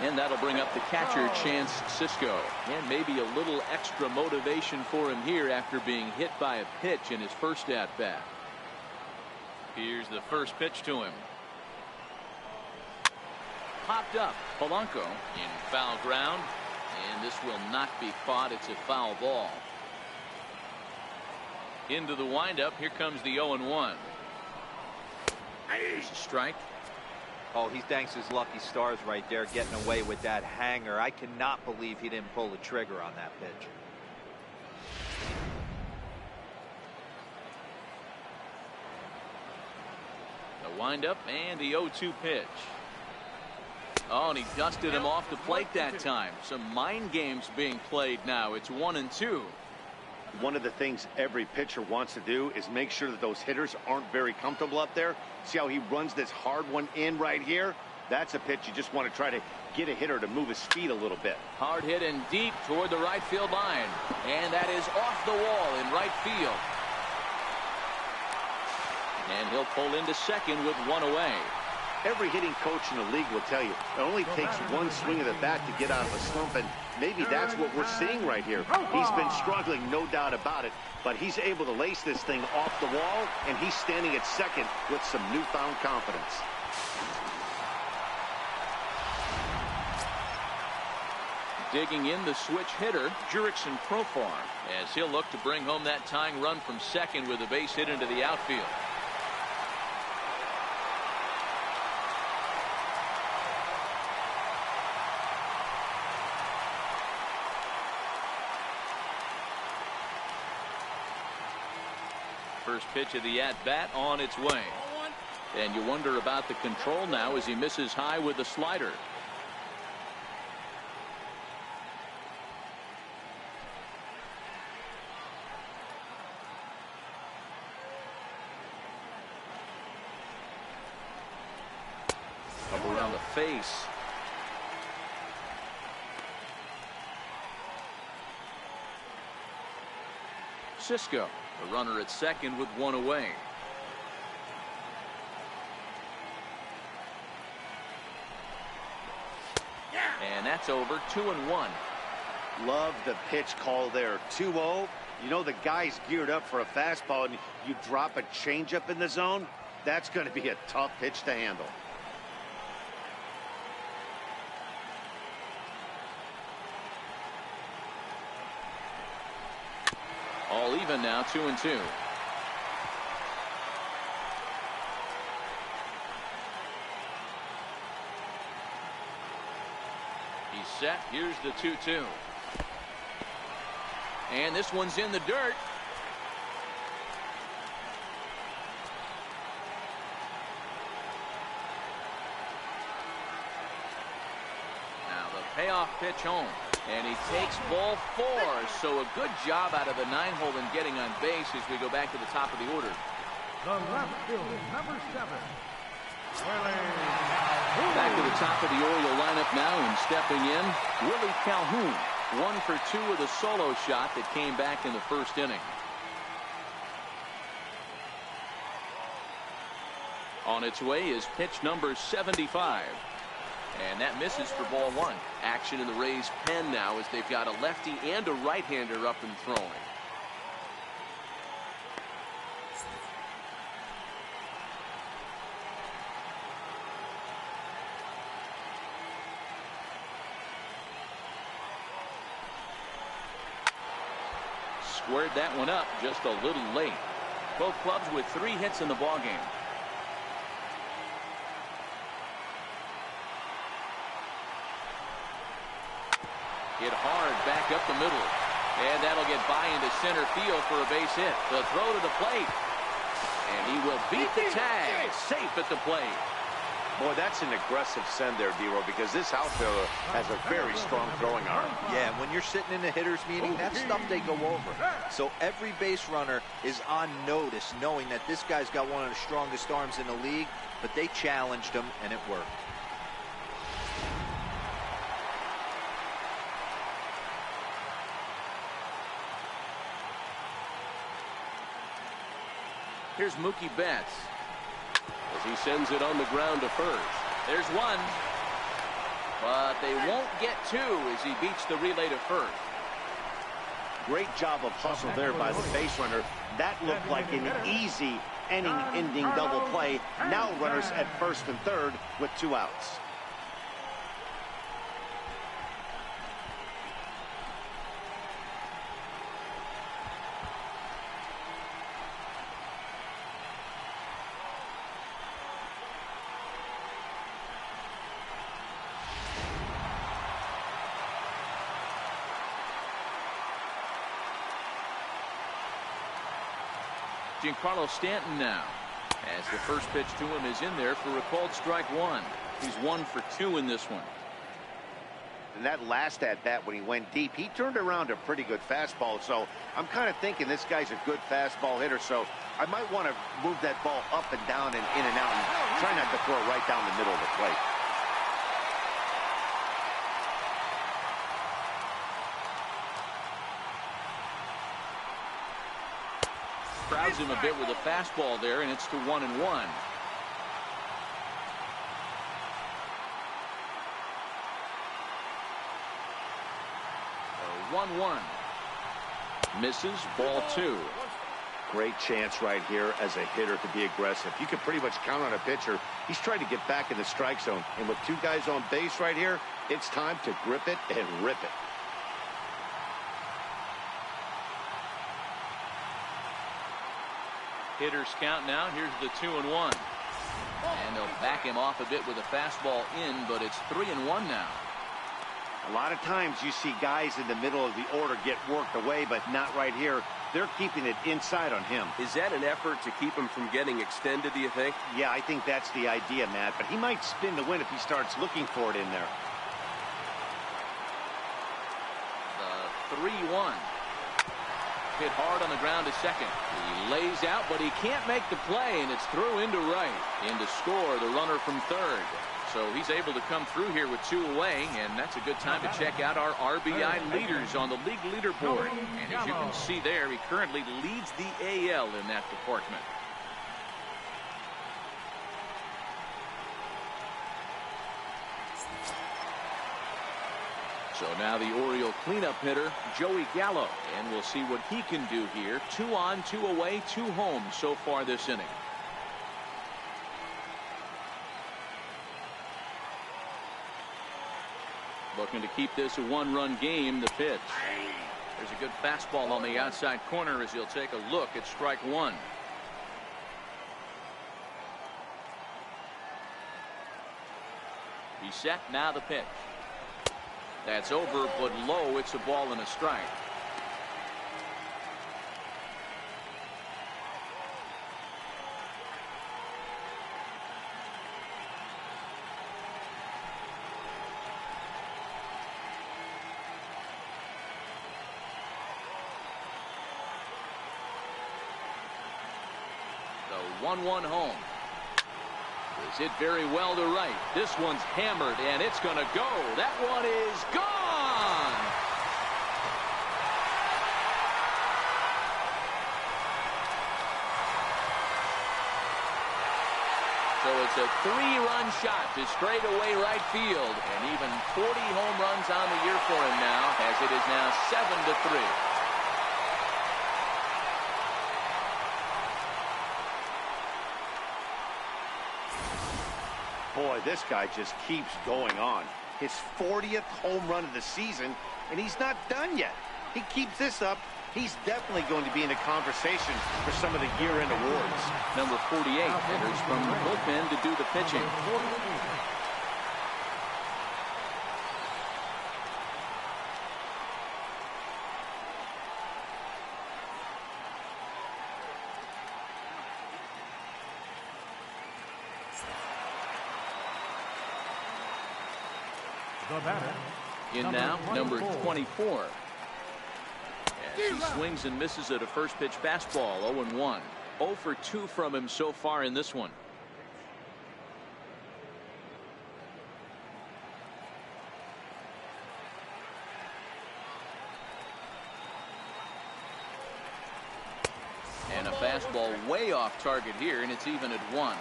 And that'll bring up the catcher, Chance Sisco. And maybe a little extra motivation for him here after being hit by a pitch in his first at-bat. Here's the first pitch to him. Popped up. Polanco in foul ground. And this will not be caught. It's a foul ball. Into the windup. Here comes the 0-1. There's a strike. Oh, he thanks his lucky stars right there, getting away with that hanger. I cannot believe he didn't pull the trigger on that pitch. The windup and the 0-2 pitch. Oh, and he dusted him off the plate that time. Some mind games being played now. It's 1-2. One of the things every pitcher wants to do is make sure that those hitters aren't very comfortable up there. See how he runs this hard one in right here? That's a pitch you just want to try to get a hitter to move his feet a little bit. Hard hit and deep toward the right field line. And that is off the wall in right field. And he'll pull into second with 1 away. Every hitting coach in the league will tell you it only takes one swing of the bat to get out of a slump, and maybe that's what we're seeing right here. He's been struggling, no doubt about it, but he's able to lace this thing off the wall, and he's standing at second with some newfound confidence. Digging in, the switch hitter, Jurickson Profar, as he'll look to bring home that tying run from second with a base hit into the outfield. First pitch of the at-bat on its way. And you wonder about the control now as he misses high with the slider. face. Cisco, the runner at second with one away. And that's over. 2-1. Love the pitch call there. 2-0. You know the guy's geared up for a fastball, and you drop a changeup in the zone. That's going to be a tough pitch to handle. All even now, 2-2. He's set. Here's the 2-2. And this one's in the dirt. Now the payoff pitch home. And he takes ball 4. So a good job out of the 9-hole in getting on base as we go back to the top of the order. The left fielder, number 7. Back to the top of the Oriole lineup now, and stepping in, Willie Calhoun. 1 for 2 with a solo shot that came back in the first inning. On its way is pitch number 75. And that misses for ball 1. Action in the Rays' pen now as they've got a lefty and a right-hander up and throwing. Squared that one up just a little late. Both clubs with 3 hits in the ballgame. Hit hard back up the middle. And that'll get by into center field for a base hit. The throw to the plate. And he will beat the tag. Safe at the plate. Boy, that's an aggressive send there, D-Row, because this outfielder has a very strong throwing arm. Yeah, when you're sitting in a hitter's meeting, that's stuff they go over. So every base runner is on notice, knowing that this guy's got one of the strongest arms in the league, but they challenged him, and it worked. Here's Mookie Betts as he sends it on the ground to first. There's one, but they won't get 2 as he beats the relay to first. Great job of hustle there by the base runner. That looked like an easy inning-ending double play. Now runners at first and third with 2 outs. Giancarlo Stanton now, as the first pitch to him is in there for a called strike 1. He's 1 for 2 in this one. And that last at-bat when he went deep, he turned around a pretty good fastball. So I'm kind of thinking this guy's a good fastball hitter. So I might want to move that ball up and down and in and out and try not to throw it right down the middle of the plate. Crowds him a bit with a fastball there, and it's to 1-1. 1-1. Misses, ball 2. Great chance right here as a hitter to be aggressive. You can pretty much count on a pitcher. He's trying to get back in the strike zone. And with 2 guys on base right here, it's time to grip it and rip it. Hitters count now. Here's the 2-1. And they'll back him off a bit with a fastball in, but it's 3-1 now. A lot of times you see guys in the middle of the order get worked away, but not right here. They're keeping it inside on him. Is that an effort to keep him from getting extended, do you think? Yeah, I think that's the idea, Matt. But he might spin the win if he starts looking for it in there. The 3-1. Hit hard on the ground to second. He lays out, but he can't make the play, and it's through into right. In to score the runner from third. So he's able to come through here with 2 away, and that's a good time to check out our RBI leaders on the league leaderboard. And as you can see there, he currently leads the AL in that department. So now the Oriole cleanup hitter, Joey Gallo. And we'll see what he can do here. 2 on, 2 away, 2 home so far this inning. Looking to keep this a 1-run game. The pitch. There's a good fastball on the outside corner as he'll take a look at strike 1. He's set. Now the pitch. That's over, but low. It's a ball and a strike. The 1-1 home. Is hit very well to right. This one's hammered, and it's going to go. That one is gone. So it's a 3-run shot to straightaway right field, and even 40 home runs on the year for him now, as it is now 7-3. Boy, this guy just keeps going on. His 40th home run of the season, and he's not done yet. He keeps this up, he's definitely going to be in the conversation for some of the year-end awards. Number 48 enters from the bullpen to do the pitching. The batter. In now, number 24. As he swings and misses at a first pitch fastball, 0-1. 0 for 2 from him so far in this one. And a fastball way off target here, and it's even at 1.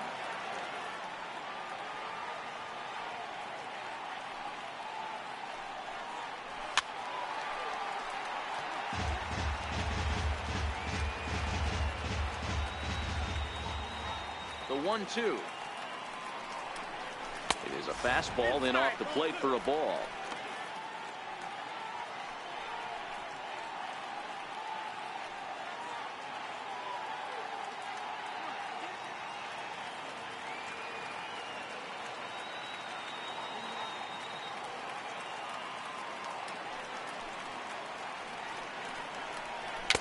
The 1-2. It is a fastball in off the plate for a ball.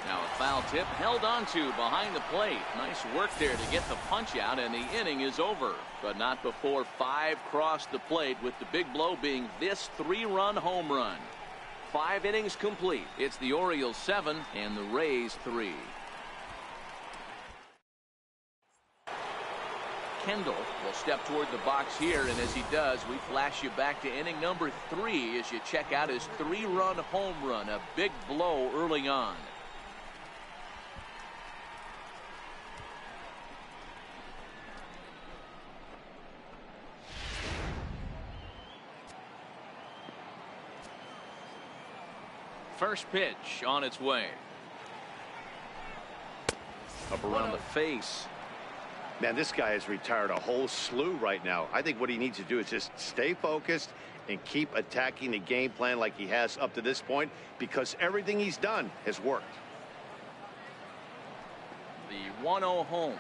Now a foul tip held onto behind the plate. Nice work there to get the punch out, and the inning is over. But not before 5 crossed the plate, with the big blow being this 3-run home run. 5 innings complete. It's the Orioles 7 and the Rays 3. Kendall will step toward the box here, and as he does, we flash you back to inning number 3 as you check out his 3-run home run. A big blow early on. First pitch on its way. Up around the face. Man, this guy has retired a whole slew right now. I think what he needs to do is just stay focused and keep attacking the game plan like he has up to this point, because everything he's done has worked. The 1-0 home.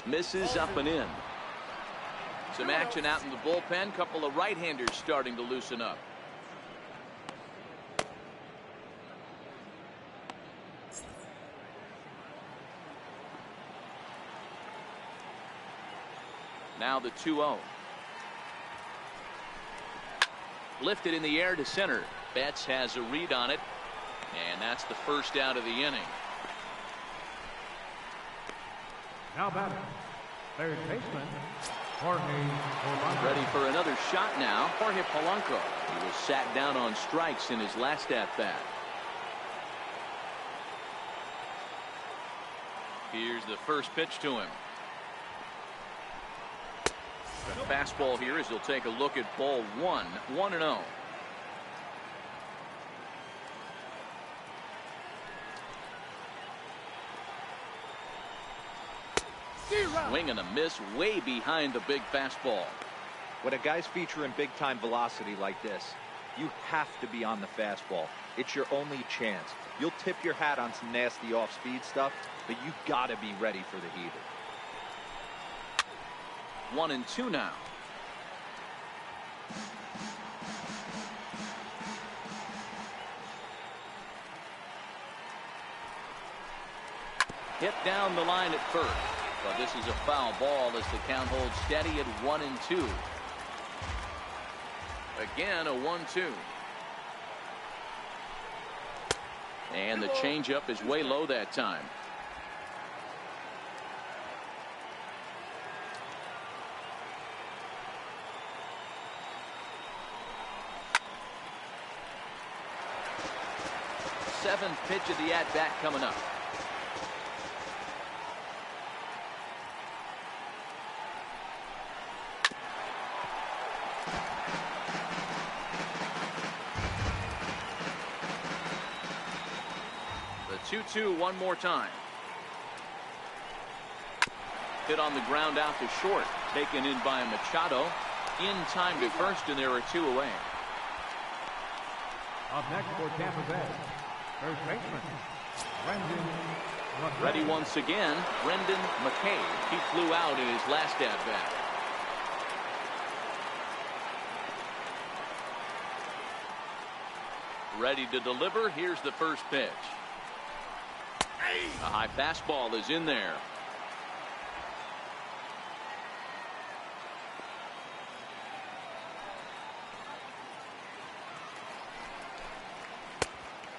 Misses up and in. Some action out in the bullpen. Couple of right-handers starting to loosen up. Now the 2-0. Lifted in the air to center. Betts has a read on it, and that's the first out of the inning. Now batter, third baseman, Jorge Polanco. Ready for another shot now. Jorge Polanco. He was sat down on strikes in his last at-bat. Here's the first pitch to him. The fastball here as he'll take a look at ball one. 1-0. Swing and a miss way behind the big fastball. When a guy's featuring big-time velocity like this, you have to be on the fastball. It's your only chance. You'll tip your hat on some nasty off-speed stuff, but you gotta be ready for the heater. 1-2 now. Hit down the line at first. But this is a foul ball as the count holds steady at 1-2. Again, a 1-2. And the changeup is way low that time. Seventh pitch of the at-bat coming up. The 2-2 one more time. Hit on the ground out to short. Taken in by Machado. In time to first, and there are two away. Up next for Tampa Bay, first baseman, Brendan McKay. Ready once again, Brendan McKay. He flew out in his last at-bat. Ready to deliver. Here's the first pitch. A high fastball is in there.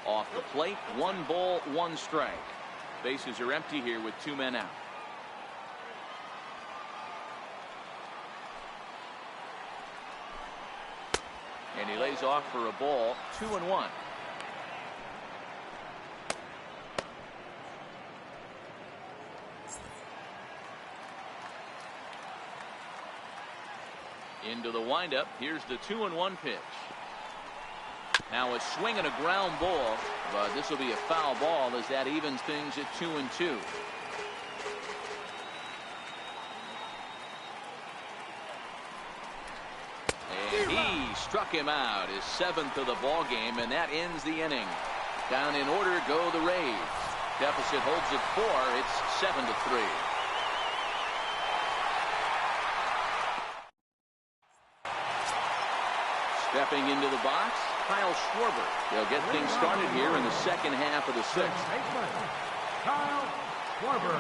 Off the plate, 1 ball, 1 strike. Bases are empty here with 2 men out. And he lays off for a ball. 2-1. Into the windup. Here's the 2-1 pitch. Now a swing and a ground ball, but this will be a foul ball as that evens things at 2-2. And he struck him out, his 7th of the ball game, and that ends the inning. Down in order go the Rays. Deficit holds at 4. It's 7-3. Stepping into the box, Kyle Schwarber. They'll get things started here in the second half of the 6th. Kyle Schwarber.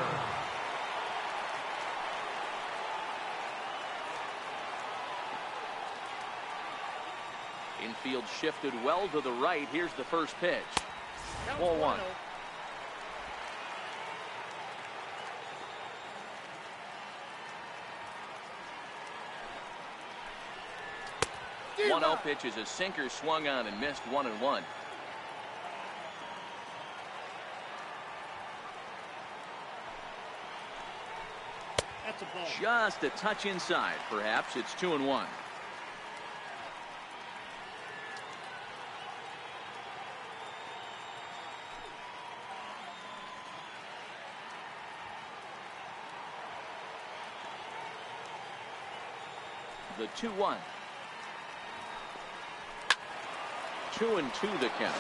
Infield shifted well to the right. Here's the first pitch. Ball 1. One 0 pitch is a sinker swung on and missed. 1-1. That's a ball. Just a touch inside. Perhaps it's 2-1. The 2-1. 2-2 the count.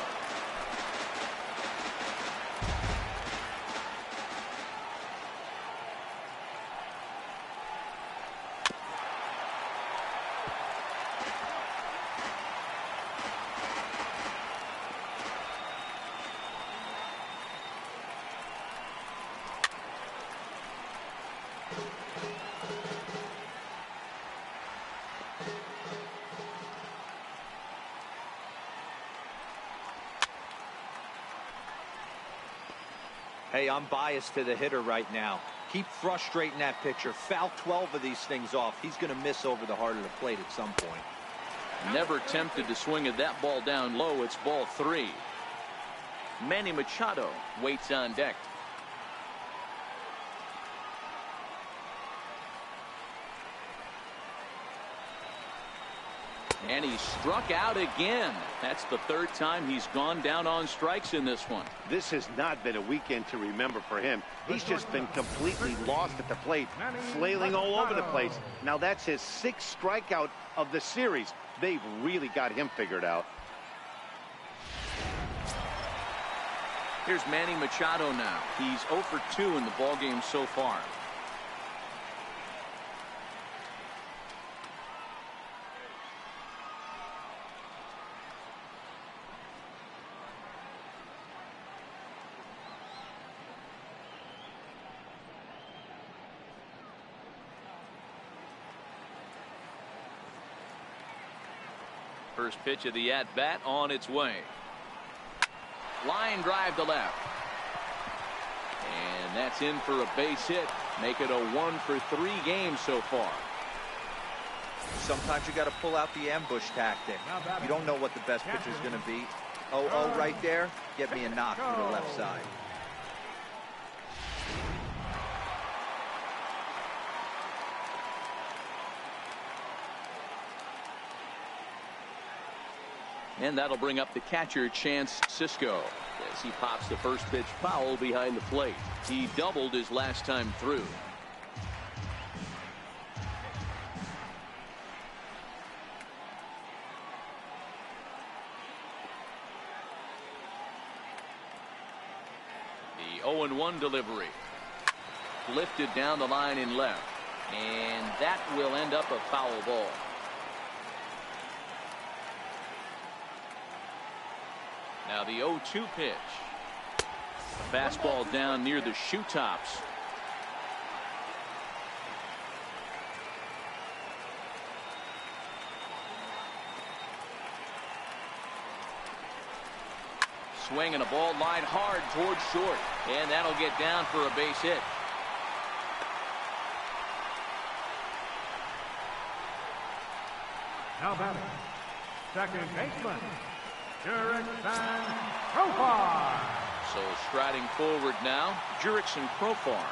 Hey, I'm biased to the hitter right now. Keep frustrating that pitcher. Foul 12 of these things off. He's going to miss over the heart of the plate at some point. Never tempted to swing at that ball down low. It's ball 3. Manny Machado waits on deck. And he struck out again. That's the 3rd time he's gone down on strikes in this one. This has not been a weekend to remember for him. He's just been completely lost at the plate, flailing all over the place. Now that's his 6th strikeout of the series. They've really got him figured out. Here's Manny Machado now. He's 0 for 2 in the ballgame so far. First pitch of the at-bat on its way. Line drive to left. And that's in for a base hit. Make it a 1 for 3 games so far. Sometimes you got to pull out the ambush tactic. You don't know what the best pitcher is going to be. Oh, right there. Get me a knock to the left side. And that'll bring up the catcher, Chance Sisco, as he pops the first pitch foul behind the plate. He doubled his last time through. The 0-1 delivery. Lifted down the line in left. And that will end up a foul ball. Now the 0-2 pitch. A fastball down near the shoe tops. Swing and a ball line hard towards short. And that'll get down for a base hit. Now batting, second baseman, Profar. So striding forward now, Jurickson Profar.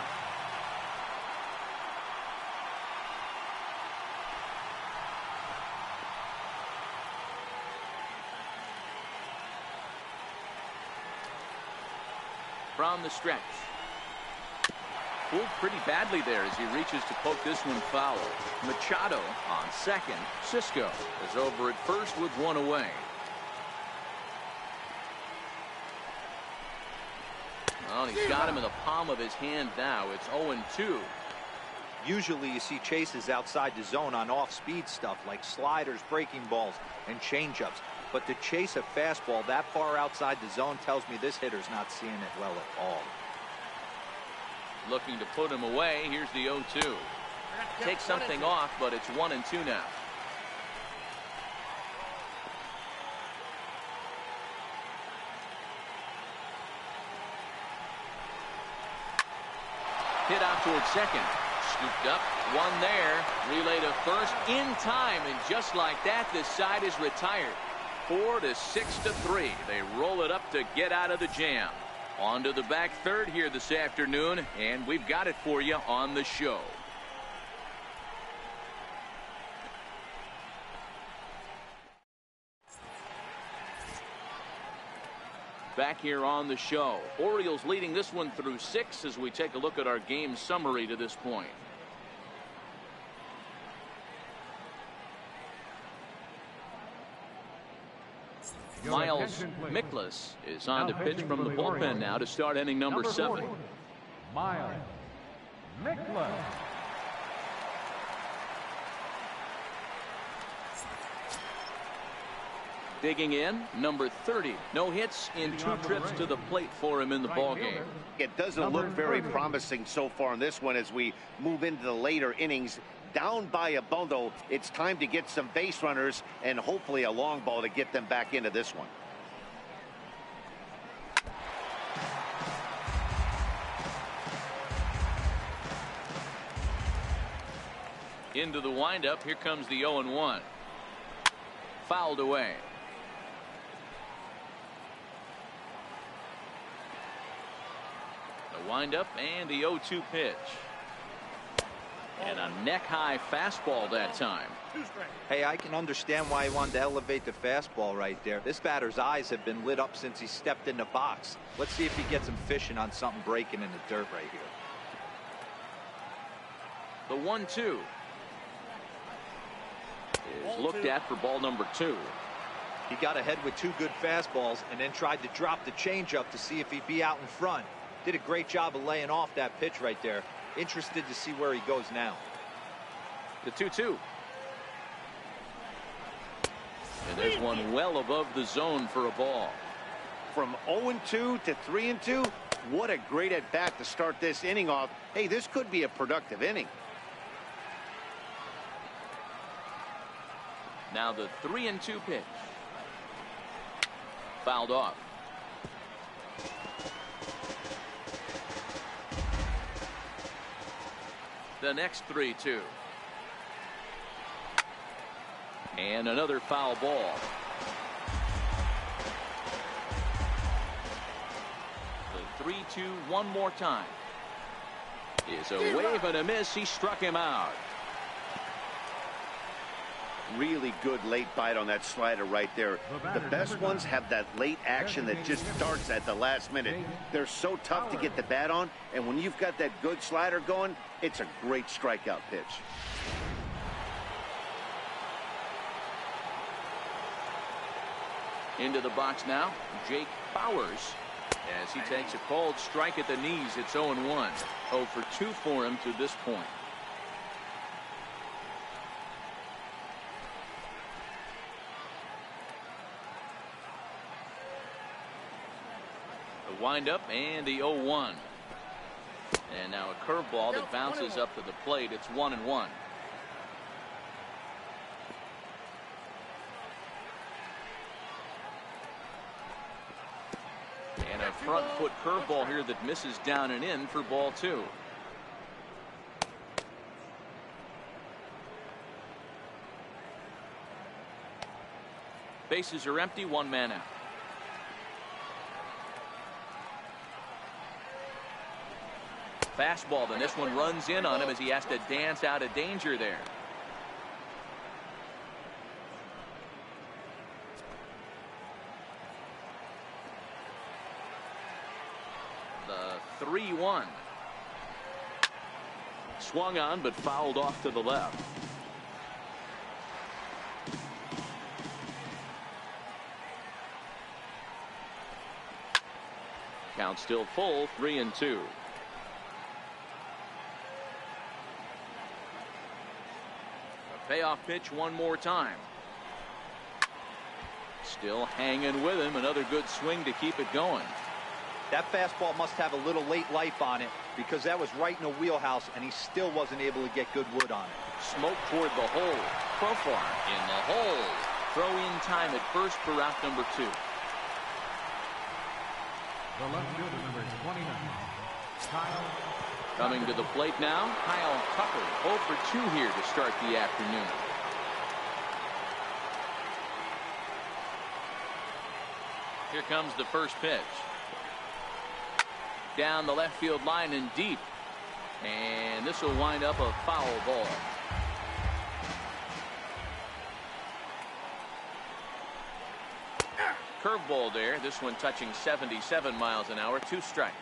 From the stretch. Pulled pretty badly there as he reaches to poke this one foul. Machado on second. Sisco is over at first with one away. Well, he's got him in the palm of his hand now. It's 0-2. Usually you see chases outside the zone on off-speed stuff like sliders, breaking balls, and changeups. But to chase a fastball that far outside the zone tells me this hitter's not seeing it well at all. Looking to put him away. Here's the 0-2. Take something off, but it's 1-2 now. Hit out towards second. Scooped up. One there. Relay to first in time. And just like that, this side is retired. 4-6-3. They roll it up to get out of the jam. On to the back third here this afternoon. And we've got it for you on the show. Back here on the show. Orioles leading this one through 6 as we take a look at our game summary to this point. Miles Mikolas is on to pitch from the bullpen now to start inning number 7. Miles Mikolas. Digging in, number 30. No hits in 2 trips to the plate for him in the ballgame. It doesn't look very promising so far in this one as we move into the later innings. Down by a bundle, it's time to get some base runners and hopefully a long ball to get them back into this one. Into the windup. Here comes the 0-1. Fouled away. The windup and the 0-2 pitch. And a neck-high fastball that time. Hey, I can understand why he wanted to elevate the fastball right there. This batter's eyes have been lit up since he stepped in the box. Let's see if he gets him fishing on something breaking in the dirt right here. The 1-2 is looked at for ball number 2. He got ahead with 2 good fastballs and then tried to drop the changeup to see if he'd be out in front. Did a great job of laying off that pitch right there. Interested to see where he goes now. The 2-2. And there's one well above the zone for a ball. From 0-2 to 3-2, what a great at bat to start this inning off. Hey, this could be a productive inning. Now the 3-2 pitch. Fouled off. The next 3-2. And another foul ball. The 3-2 one more time. Is a wave and a miss. He struck him out. Really good late bite on that slider right there. The best ones have that late action that just starts at the last minute. They're so tough to get the bat on, and when you've got that good slider going, it's a great strikeout pitch. Into the box now, Jake Bowers, as he takes a called strike at the knees. It's 0-1. 0 for 2 for him to this point. The windup and the 0-1. And now a curveball that bounces up to the plate. It's 1-1. And a front foot curveball here that misses down and in for ball 2. Bases are empty, 1 man out. Fastball, then this one runs in on him as he has to dance out of danger there. The 3-1. Swung on but fouled off to the left. Count still full, 3-2. Payoff pitch one more time. Still hanging with him. Another good swing to keep it going. That fastball must have a little late life on it because that was right in the wheelhouse and he still wasn't able to get good wood on it. Smoke toward the hole. Profar in the hole. Throw in time at first for out number 2. The left fielder, number 29, Kyle. Coming to the plate now, Kyle Tucker. 0 for 2 here to start the afternoon. Here comes the first pitch. Down the left field line and deep. And this will wind up a foul ball. Curveball there. This one touching 77 miles an hour. 2 strikes.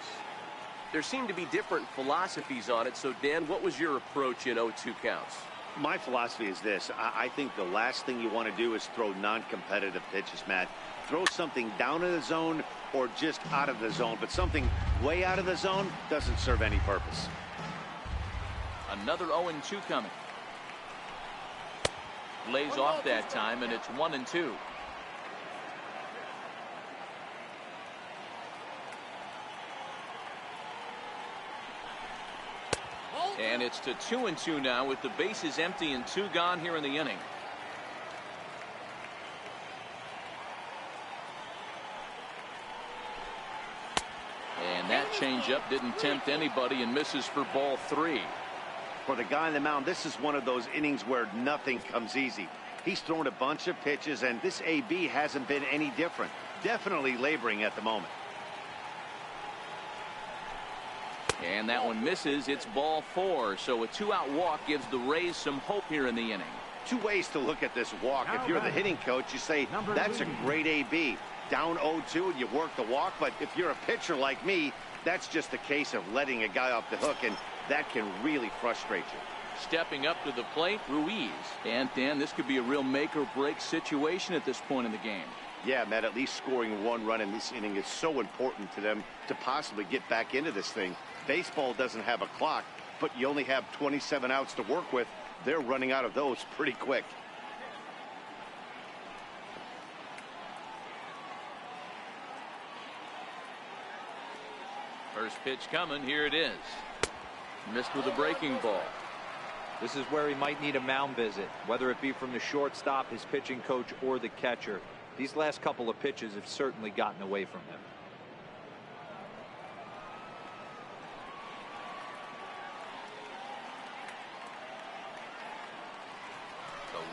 There seem to be different philosophies on it. So, Dan, what was your approach in 0-2 counts? My philosophy is this. I think the last thing you want to do is throw non-competitive pitches, Matt. Throw something down in the zone or just out of the zone. But something way out of the zone doesn't serve any purpose. Another 0-2 coming. Lays off that time, and it's 1-2. And it's to 2-2 now with the bases empty and 2 gone here in the inning. And that changeup didn't tempt anybody and misses for ball 3. For the guy on the mound, this is one of those innings where nothing comes easy. He's thrown a bunch of pitches, and this AB hasn't been any different. Definitely laboring at the moment. And that one misses. It's ball 4. So a 2-out walk gives the Rays some hope here in the inning. Two ways to look at this walk. If you're the hitting coach, you say, that's a great AB. Down 0-2 and you work the walk. But if you're a pitcher like me, that's just a case of letting a guy off the hook, and that can really frustrate you. Stepping up to the plate, Ruiz. And Dan, this could be a real make or break situation at this point in the game. Yeah, Matt, at least scoring 1 run in this inning is so important to them to possibly get back into this thing. Baseball doesn't have a clock, but you only have 27 outs to work with. They're running out of those pretty quick. First pitch coming. Here it is. Missed with a breaking ball. This is where he might need a mound visit, whether it be from the shortstop, his pitching coach, or the catcher. These last couple of pitches have certainly gotten away from him.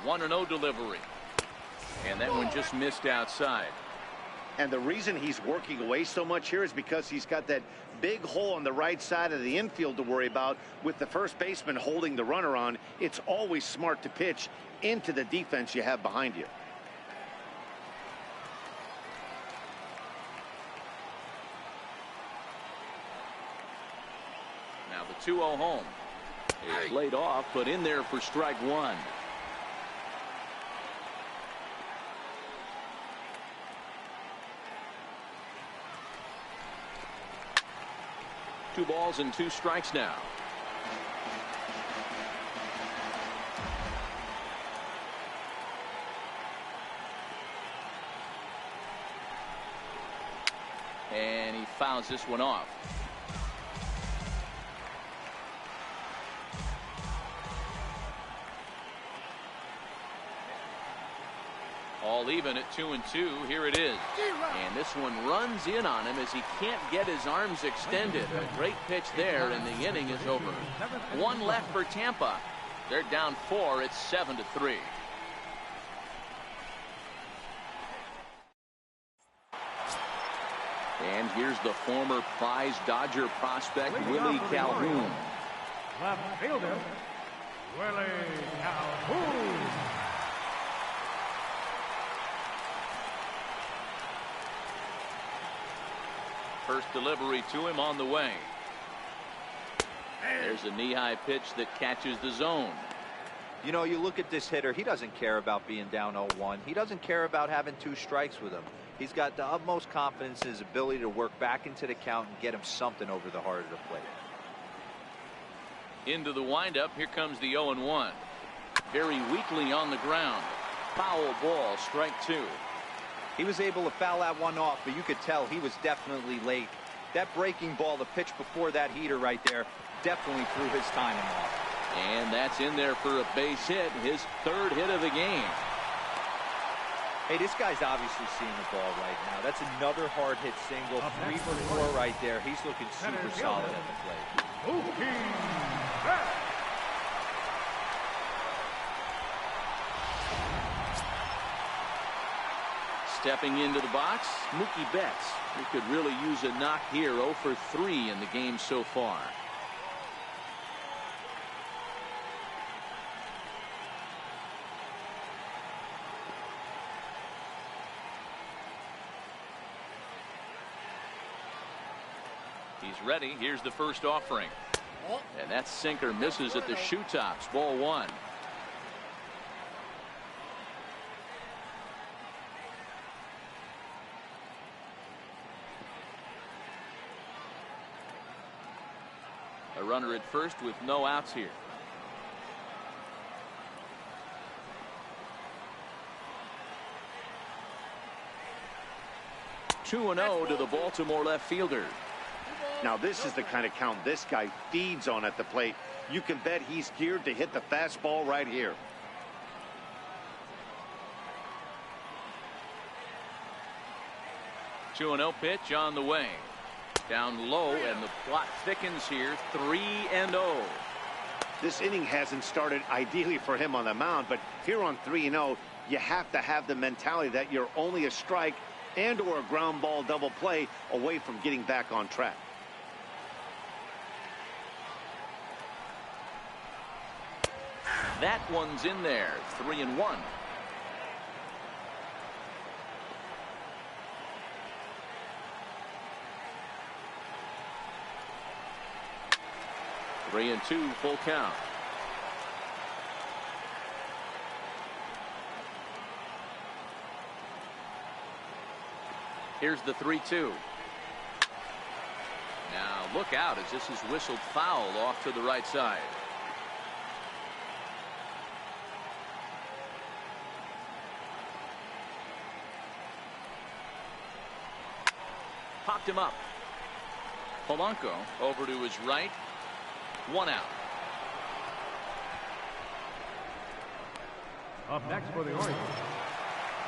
The 1-0 delivery. And that one just missed outside. And the reason he's working away so much here is because he's got that big hole on the right side of the infield to worry about. With the first baseman holding the runner on, it's always smart to pitch into the defense you have behind you. Now the 2-0 home. It's laid off, but in there for strike 1. Two balls and 2 strikes now. And he fouls this one off. All even at 2-2. Here it is. And this one runs in on him as he can't get his arms extended. A great pitch there, and the inning is over. 1 left for Tampa. They're down 4. It's 7-3. And here's the former prize Dodger prospect, Willie Calhoun. Left fielder, Willie Calhoun. First delivery to him on the way. There's a knee-high pitch that catches the zone. You know, you look at this hitter, he doesn't care about being down 0-1. He doesn't care about having 2 strikes with him. He's got the utmost confidence in his ability to work back into the count and get him something over the heart of the plate. Into the windup. Here comes the 0-1. Very weakly on the ground. Foul ball, strike 2. He was able to foul that one off, but you could tell he was definitely late. That breaking ball, the pitch before that heater right there, definitely threw his timing off. And that's in there for a base hit, his 3rd hit of the game. Hey, this guy's obviously seeing the ball right now. That's another hard hit single, 3 for 4 right there. He's looking super solid at the plate. Stepping into the box, Mookie Betts, who could really use a knock here. 0 for 3 in the game so far. He's ready. Here's the first offering. And that sinker misses at the shoe tops. Ball 1. A runner at first with no outs here. Two and 0 to the Baltimore left fielder. Now this is the kind of count this guy feeds on at the plate. You can bet he's geared to hit the fastball right here. Two and 0 pitch on the way. Down low, and the plot thickens here. 3-0. This inning hasn't started ideally for him on the mound, but here on 3-0, you have to have the mentality that you're only a strike and or a ground ball double play away from getting back on track. That one's in there. 3-1. Three and two, full count. Here's the 3-2. Now look out as this is whistled foul off to the right side. Popped him up. Polanco over to his right. One out. Up next for the Orioles,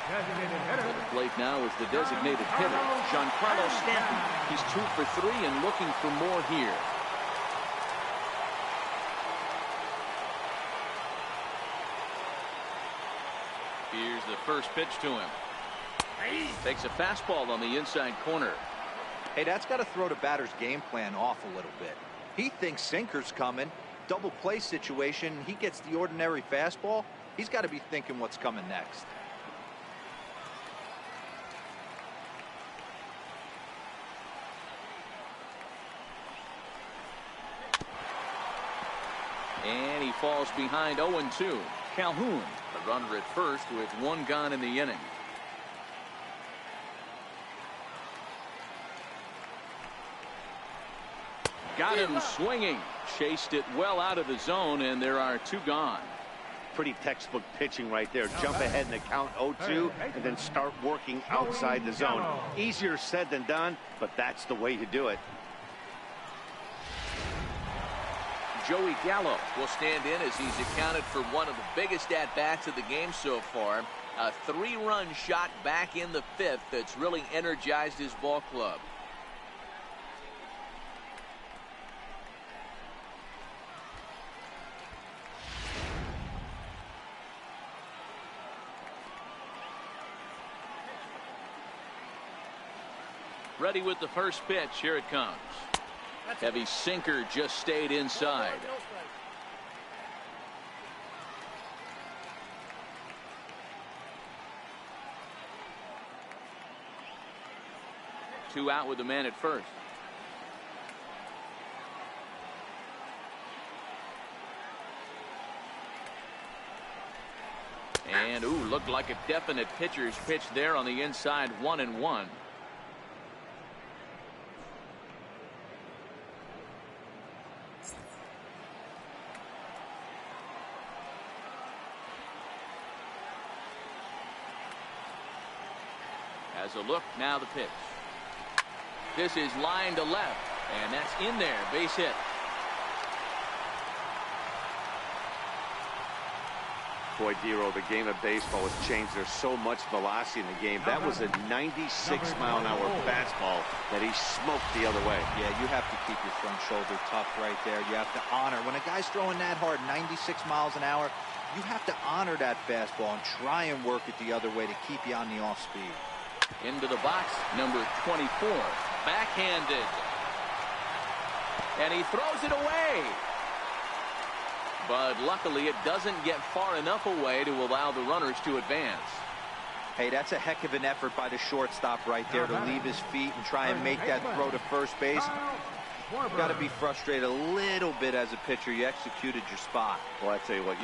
designated hitter. At the plate now is the designated hitter, Giancarlo Stanton. He's 2 for 3 and looking for more here. Here's the first pitch to him. Takes a fastball on the inside corner. Hey, that's got to throw the batter's game plan off a little bit. He thinks sinker's coming. Double play situation. He gets the ordinary fastball. He's got to be thinking what's coming next. And he falls behind 0-2. Calhoun, a runner at first with 1 gone in the inning. Got him swinging. Chased it well out of the zone, and there are 2 gone. Pretty textbook pitching right there. Jump ahead in the count 0-2 and then start working outside the zone. Easier said than done, but that's the way you do it. Joey Gallo will stand in as he's accounted for one of the biggest at-bats of the game so far. A 3-run shot back in the 5th that's really energized his ball club. Ready with the first pitch. Here it comes. Heavy sinker just stayed inside. Two out with the man at first. And ooh, looked like a definite pitcher's pitch there on the inside. 1-1. Has a look, now the pitch. This is line to left, and that's in there, base hit. Boy, Dero, the game of baseball has changed. There's so much velocity in the game. That was a 96-mile-an-hour fastball that he smoked the other way. Yeah, you have to keep your front shoulder tough right there. You have to honor. When a guy's throwing that hard, 96 miles an hour, you have to honor that fastball and try and work it the other way to keep you on the off speed. Into the box, number 24, backhanded. And he throws it away. But luckily it doesn't get far enough away to allow the runners to advance. Hey, that's a heck of an effort by the shortstop right there to leave his feet and try and make that throw to first base. Got to be frustrated a little bit as a pitcher. You executed your spot. Well, I tell you what,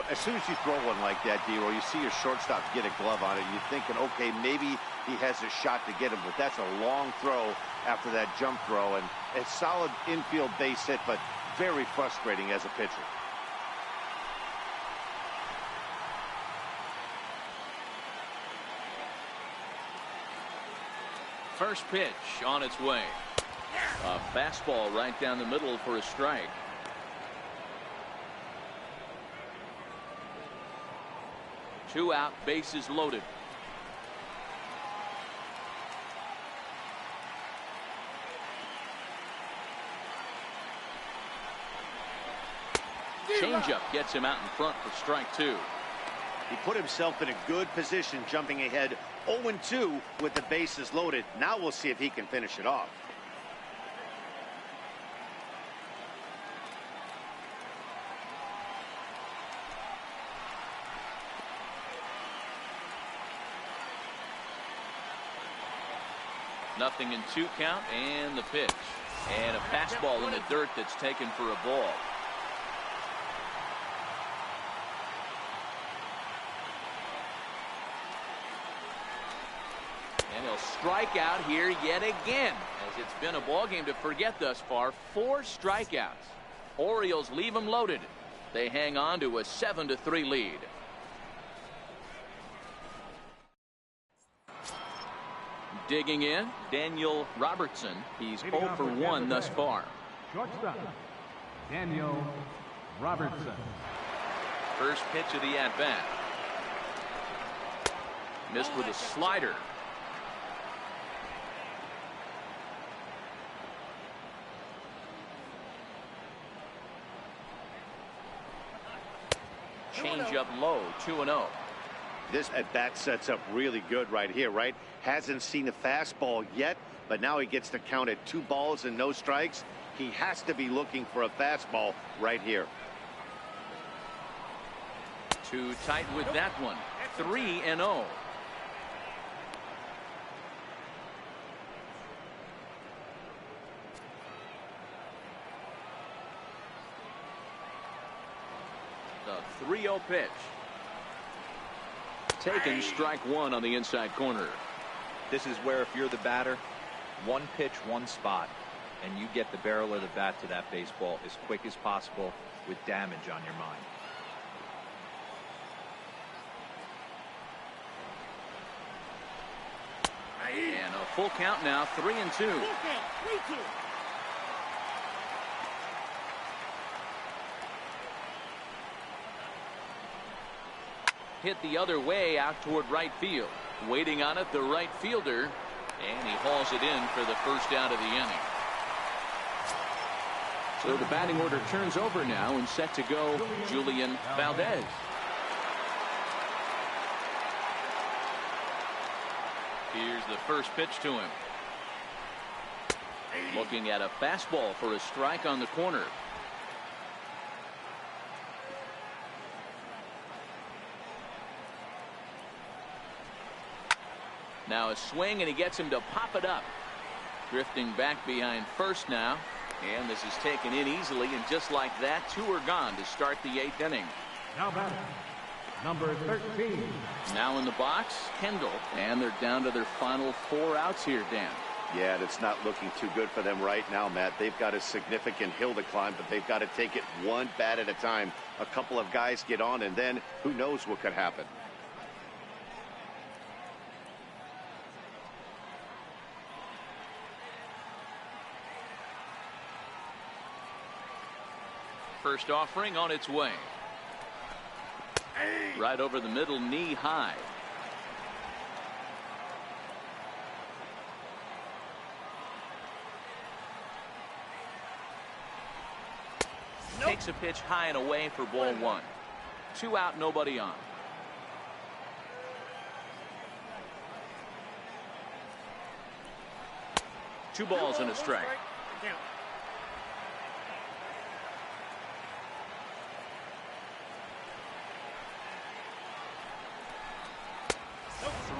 as soon as you throw one like that, Dero, you see your shortstop get a glove on it. You're thinking, okay, maybe he has a shot to get him, but that's a long throw after that jump throw, and a solid infield base hit, but very frustrating as a pitcher. First pitch on its way. A fastball right down the middle for a strike. Two out, bases loaded. Changeup gets him out in front for strike 2. He put himself in a good position, jumping ahead 0-2 with the bases loaded. Now we'll see if he can finish it off. Nothing in 2 count, and the pitch. And a fastball in the dirt that's taken for a ball. And he'll strike out here yet again, as it's been a ball game to forget thus far. 4 strikeouts. Orioles leave them loaded. They hang on to a 7-3 lead. Digging in, Daniel Robertson. He's 0 for 1 thus far. Shortstop, Daniel Robertson. First pitch of the at-bat. Missed with a slider. Change-up low, 2-0. This at-bat sets up really good right here, right? Hasn't seen a fastball yet, but now he gets to count at 2 balls and no strikes. He has to be looking for a fastball right here. Too tight with that one. 3-0. The 3-0 pitch. Taken, strike 1 on the inside corner. This is where, if you're the batter, 1 pitch, 1 spot, and you get the barrel of the bat to that baseball as quick as possible with damage on your mind. And a full count now, 3-2. Full count, 3-2. Hit the other way out toward right field. Waiting on it, the right fielder, and he hauls it in for the first out of the inning. So the batting order turns over now, and set to go Julian Valdez. Here's the first pitch to him. Looking at a fastball for a strike on the corner. Now a swing, and he gets him to pop it up. Drifting back behind first now. And this is taken in easily, and just like that, 2 are gone to start the 8th inning. Now batting, number 13. Now in the box, Kendall. And they're down to their final 4 outs here, Dan. Yeah, it's not looking too good for them right now, Matt. They've got a significant hill to climb, but they've got to take it one bat at a time. A couple of guys get on, and then who knows what could happen. First offering on its way. Right over the middle, knee high. Takes a pitch high and away for ball 1. 2 out, nobody on. Two balls and a strike. Count.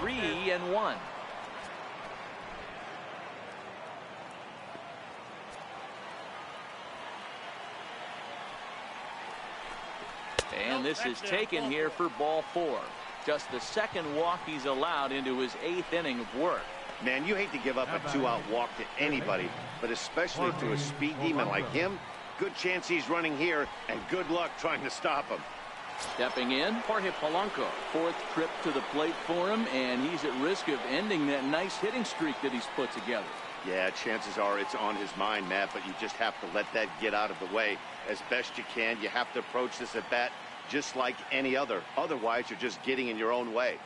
3-1. And this is taken here for ball 4. Just the second walk he's allowed into his 8th inning of work. Man, you hate to give up a 2-out walk to anybody, but especially to a speed demon like him. Good chance he's running here, and good luck trying to stop him. Stepping in, Jorge Polanco. 4th trip to the plate for him, and he's at risk of ending that nice hitting streak that he's put together. Yeah, chances are it's on his mind, Matt, but you just have to let that get out of the way as best you can. You have to approach this at bat just like any other. Otherwise, you're just getting in your own way.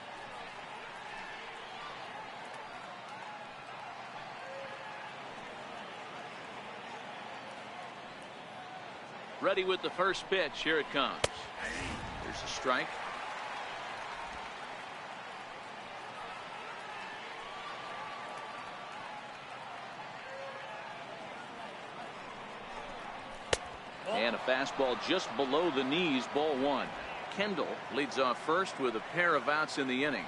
Ready with the first pitch. Here it comes. Here's a strike. And a fastball just below the knees, ball one. Kendall leads off first with a pair of outs in the inning.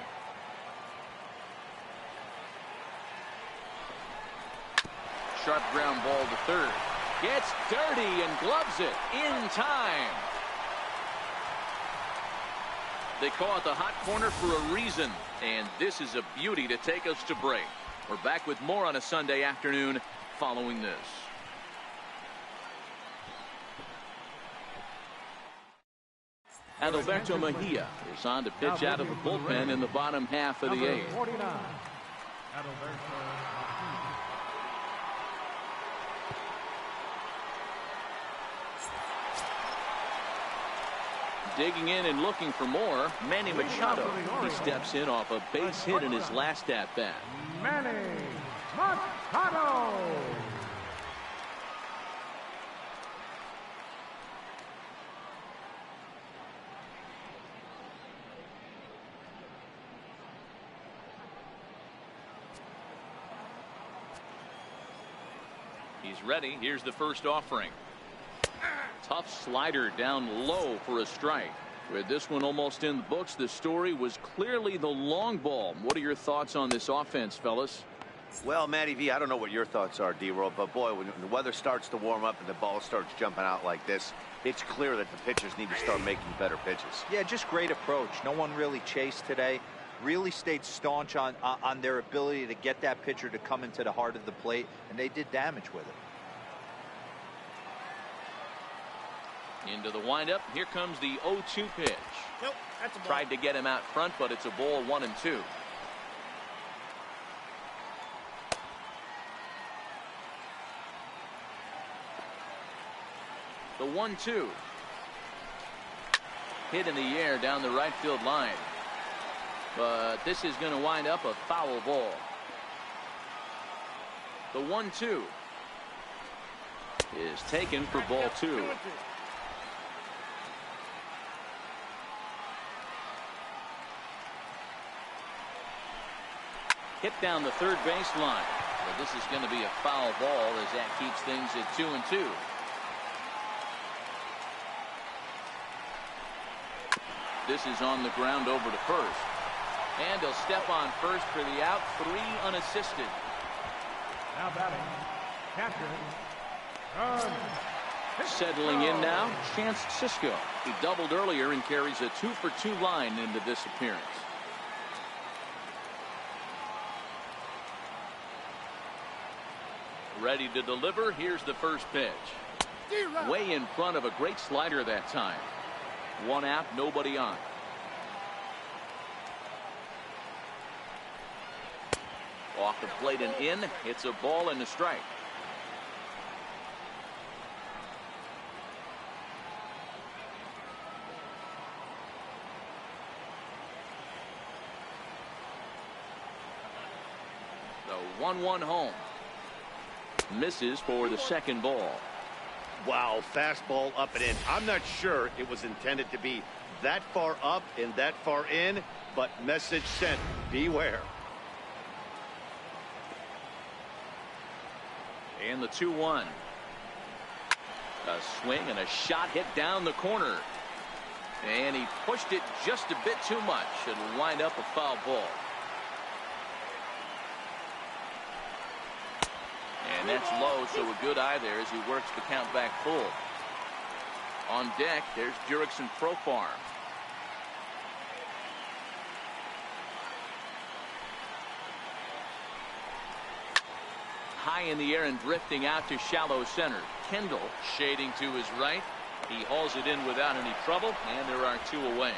Sharp ground ball to third. Gets dirty and gloves it in time. They call it the hot corner for a reason, and this is a beauty to take us to break. We're back with more on a Sunday afternoon following this. Adalberto Mejia is on to pitch out of the bullpen in the bottom half of the eighth. 49. Adalberto Mejia. Digging in and looking for more, Manny Machado. He steps in off a base hit in his last at-bat. Manny Machado. He's ready. Here's the first offering. Tough slider down low for a strike. With this one almost in the books, the story was clearly the long ball. What are your thoughts on this offense, fellas? Well, Matty V, I don't know what your thoughts are, D-Roll, but boy, when the weather starts to warm up and the ball starts jumping out like this, it's clear that the pitchers need to start making better pitches. Yeah, just great approach. No one really chased today. Really stayed staunch on their ability to get that pitcher to come into the heart of the plate, and they did damage with it. Into the windup. Here comes the 0-2 pitch. Nope, that's a ball. Tried to get him out front, but it's a ball, 1-2. The 1-2. Hit in the air down the right field line. But this is going to wind up a foul ball. The 1-2 is taken for ball 2. Hit down the third base line. But this is going to be a foul ball as that keeps things at 2-2. This is on the ground over to first. And he'll step on first for the out. 3 unassisted. Now batting, catcher. Settling in now, Chance Sisco. He doubled earlier and carries a 2-for-2 line into this appearance. Ready to deliver. Here's the first pitch. Way in front of a great slider that time. One out, nobody on. Off the plate and in. It's a ball and a strike. The 1-1 home. Misses for the second ball. Wow, fastball up and in. I'm not sure it was intended to be that far up and that far in, but message sent. Beware. And the 2-1. A swing and a shot hit down the corner. And he pushed it just a bit too much. It'll wind up a foul ball. And that's low, so a good eye there as he works the count back full. On deck, there's Jurickson Profar. High in the air and drifting out to shallow center. Kendall shading to his right. He hauls it in without any trouble, and there are 2 away.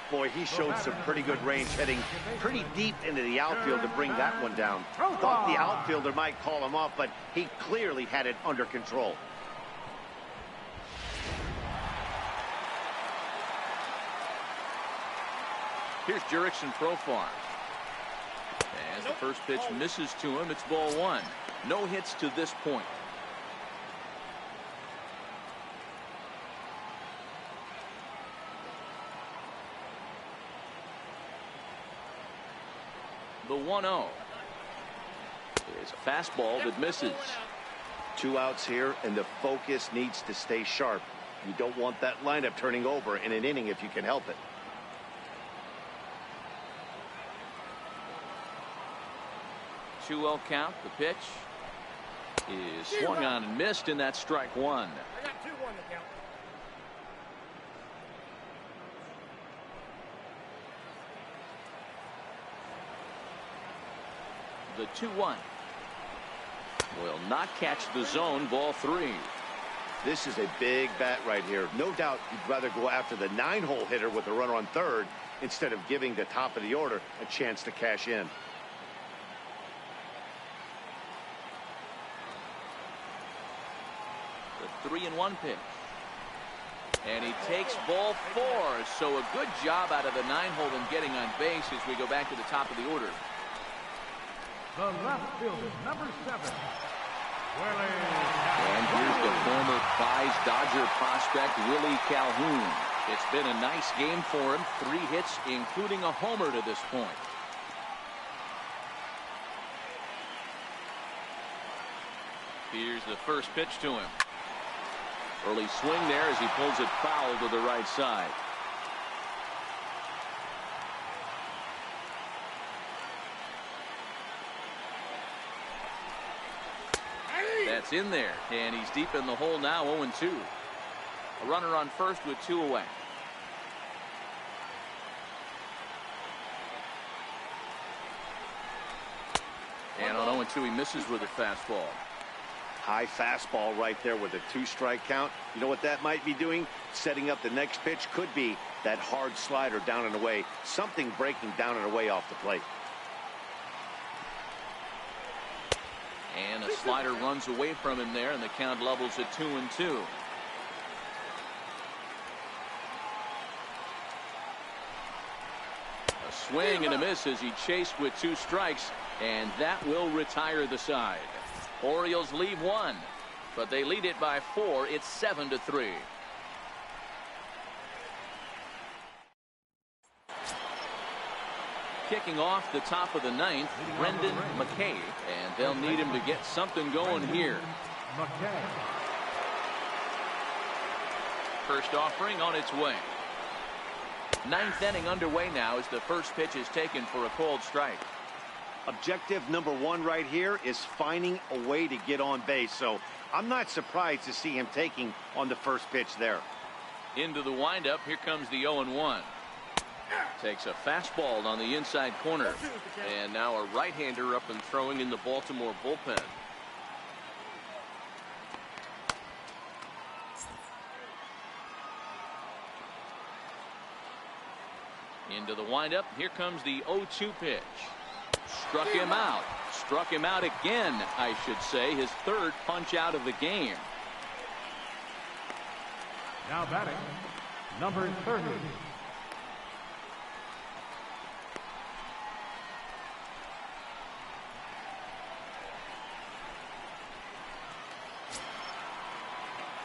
Boy, he showed some pretty good range, heading pretty deep into the outfield to bring that one down. Thought the outfielder might call him off, but he clearly had it under control. Here's Jurickson Profar. As the first pitch misses to him, it's ball 1. No hits to this point. 1-0. It's a fastball that misses. 2 outs here, and the focus needs to stay sharp. You don't want that lineup turning over in an inning if you can help it. 2-0 count. The pitch is swung on and missed, and that's strike one. I got 2-1 to count. The 2-1 will not catch the zone. Ball 3. This is a big bat right here. No doubt you'd rather go after the 9-hole hitter with a runner on third instead of giving the top of the order a chance to cash in. The 3-1 pitch. And he takes ball 4. So a good job out of the 9-hole in getting on base as we go back to the top of the order. The left fielder, number 7, Willie. And here's the former prize Dodger prospect, Willie Calhoun. It's been a nice game for him. 3 hits, including a homer to this point. Here's the first pitch to him. Early swing there as he pulls it foul to the right side. That's in there, and he's deep in the hole now. 0-2. A runner on first with 2 away. And on 0-2, he misses with a fastball. High fastball right there with a 2-strike count. You know what that might be doing? Setting up the next pitch. Could be that hard slider down and away. Something breaking down and away off the plate. And a slider runs away from him there, and the count levels at 2-2. A swing and a miss as he chased with 2 strikes, and that will retire the side. Orioles leave 1, but they lead it by 4. It's 7-3. Kicking off the top of the 9th, Brendan McKay, and they'll need him to get something going here. First offering on its way. 9th inning underway now as the first pitch is taken for a called strike. Objective number 1 right here is finding a way to get on base. So I'm not surprised to see him taking on the first pitch there. Into the windup. Here comes the 0-1. Takes a fastball on the inside corner. And now a right-hander up and throwing in the Baltimore bullpen. Into the windup. Here comes the 0-2 pitch. Struck him out. Struck him out again, I should say. His 3rd punch out of the game. Now batting, number 30.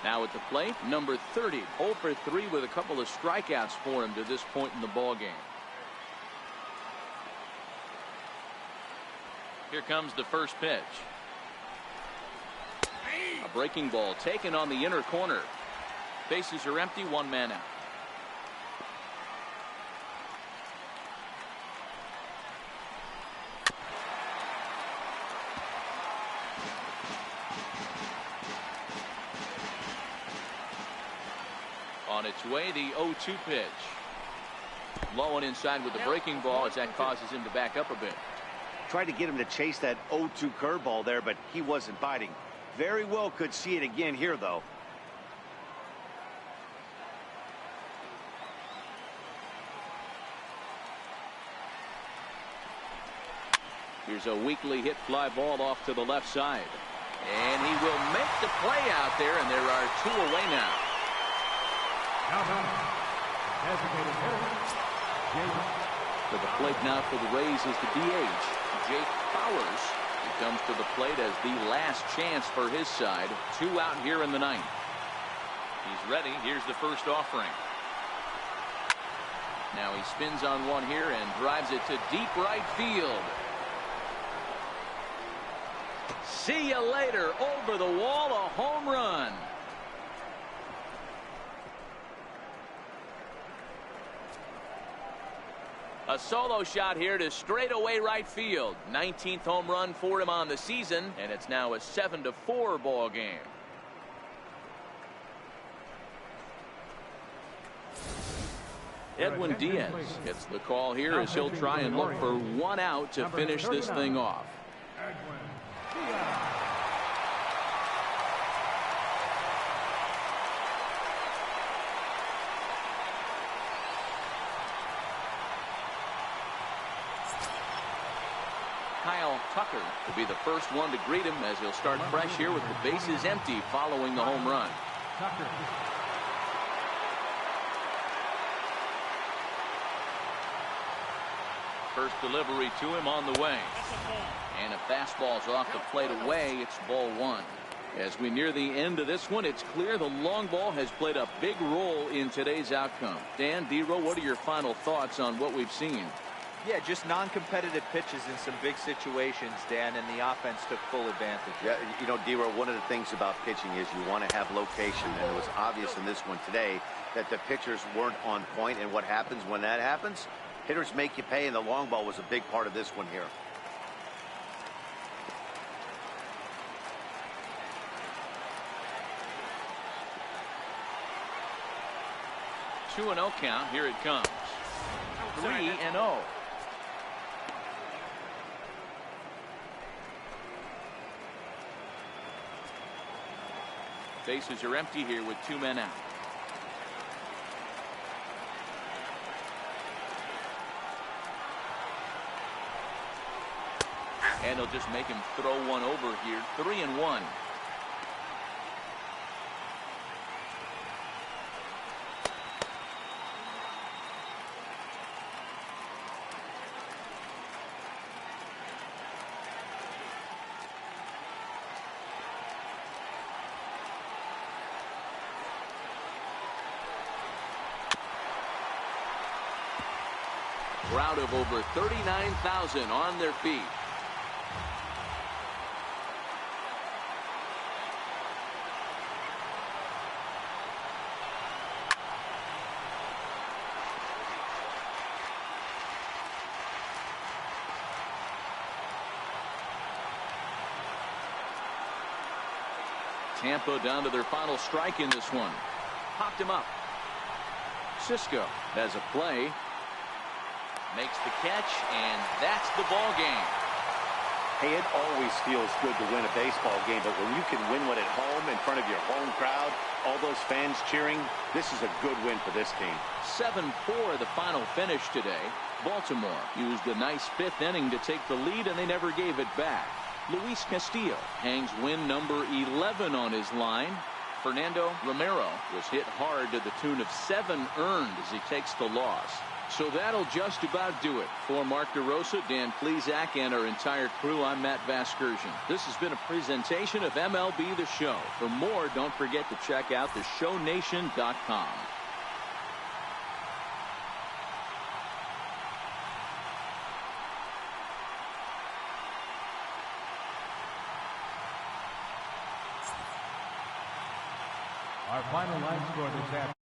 Now at the plate, number 30, 0 for 3 with a couple of strikeouts for him to this point in the ballgame. Here comes the first pitch. A breaking ball taken on the inner corner. Bases are empty, 1 man out. On its way, the 0-2 pitch. Low and inside with the breaking ball as that causes him to back up a bit. Tried to get him to chase that 0-2 curveball there, but he wasn't biting. Very well could see it again here, though. Here's a weakly hit fly ball off to the left side. And he will make the play out there, and there are 2 away now. Now batting, designated hitter, Jake. To the plate now for the Rays is the DH, Jake Bauers. He comes to the plate as the last chance for his side. 2 out here in the 9th. He's ready. Here's the first offering. Now he spins on one here and drives it to deep right field. See you later. Over the wall, a home run. A solo shot here to straightaway right field. 19th home run for him on the season, and it's now a 7-4 ball game. Edwin Diaz gets the call here as he'll try and look for one out to finish this thing off. Kyle Tucker will be the first one to greet him as he'll start fresh here with the bases empty following the home run. Tucker. First delivery to him on the way. And a fastball's off the plate away. It's ball one. As we near the end of this one, it's clear the long ball has played a big role in today's outcome. Dan, D-Row, what are your final thoughts on what we've seen? Yeah, just non-competitive pitches in some big situations, Dan, and the offense took full advantage. Yeah, you know, D-Row, one of the things about pitching is you want to have location, and it was obvious in this one today that the pitchers weren't on point, and what happens when that happens? Hitters make you pay, and the long ball was a big part of this one here. Two and 0 count. Here it comes. 3-0. Bases are empty here with 2 men out. And he'll just make him throw one over here. 3-1. Crowd of over 39,000 on their feet. Tampa down to their final strike in this one. Popped him up. Cisco has a play. Makes the catch, and that's the ball game. Hey, it always feels good to win a baseball game, but when you can win one at home in front of your home crowd, all those fans cheering, this is a good win for this team. 7-4 the final finish today. Baltimore used a nice 5th inning to take the lead, and they never gave it back. Luis Castillo hangs win number 11 on his line. Fernando Romero was hit hard to the tune of 7 earned as he takes the loss. So that'll just about do it. For Mark DeRosa, Dan Plesac, and our entire crew, I'm Matt Vasgersian. This has been a presentation of MLB The Show. For more, don't forget to check out theshownation.com. Our final line score this afternoon.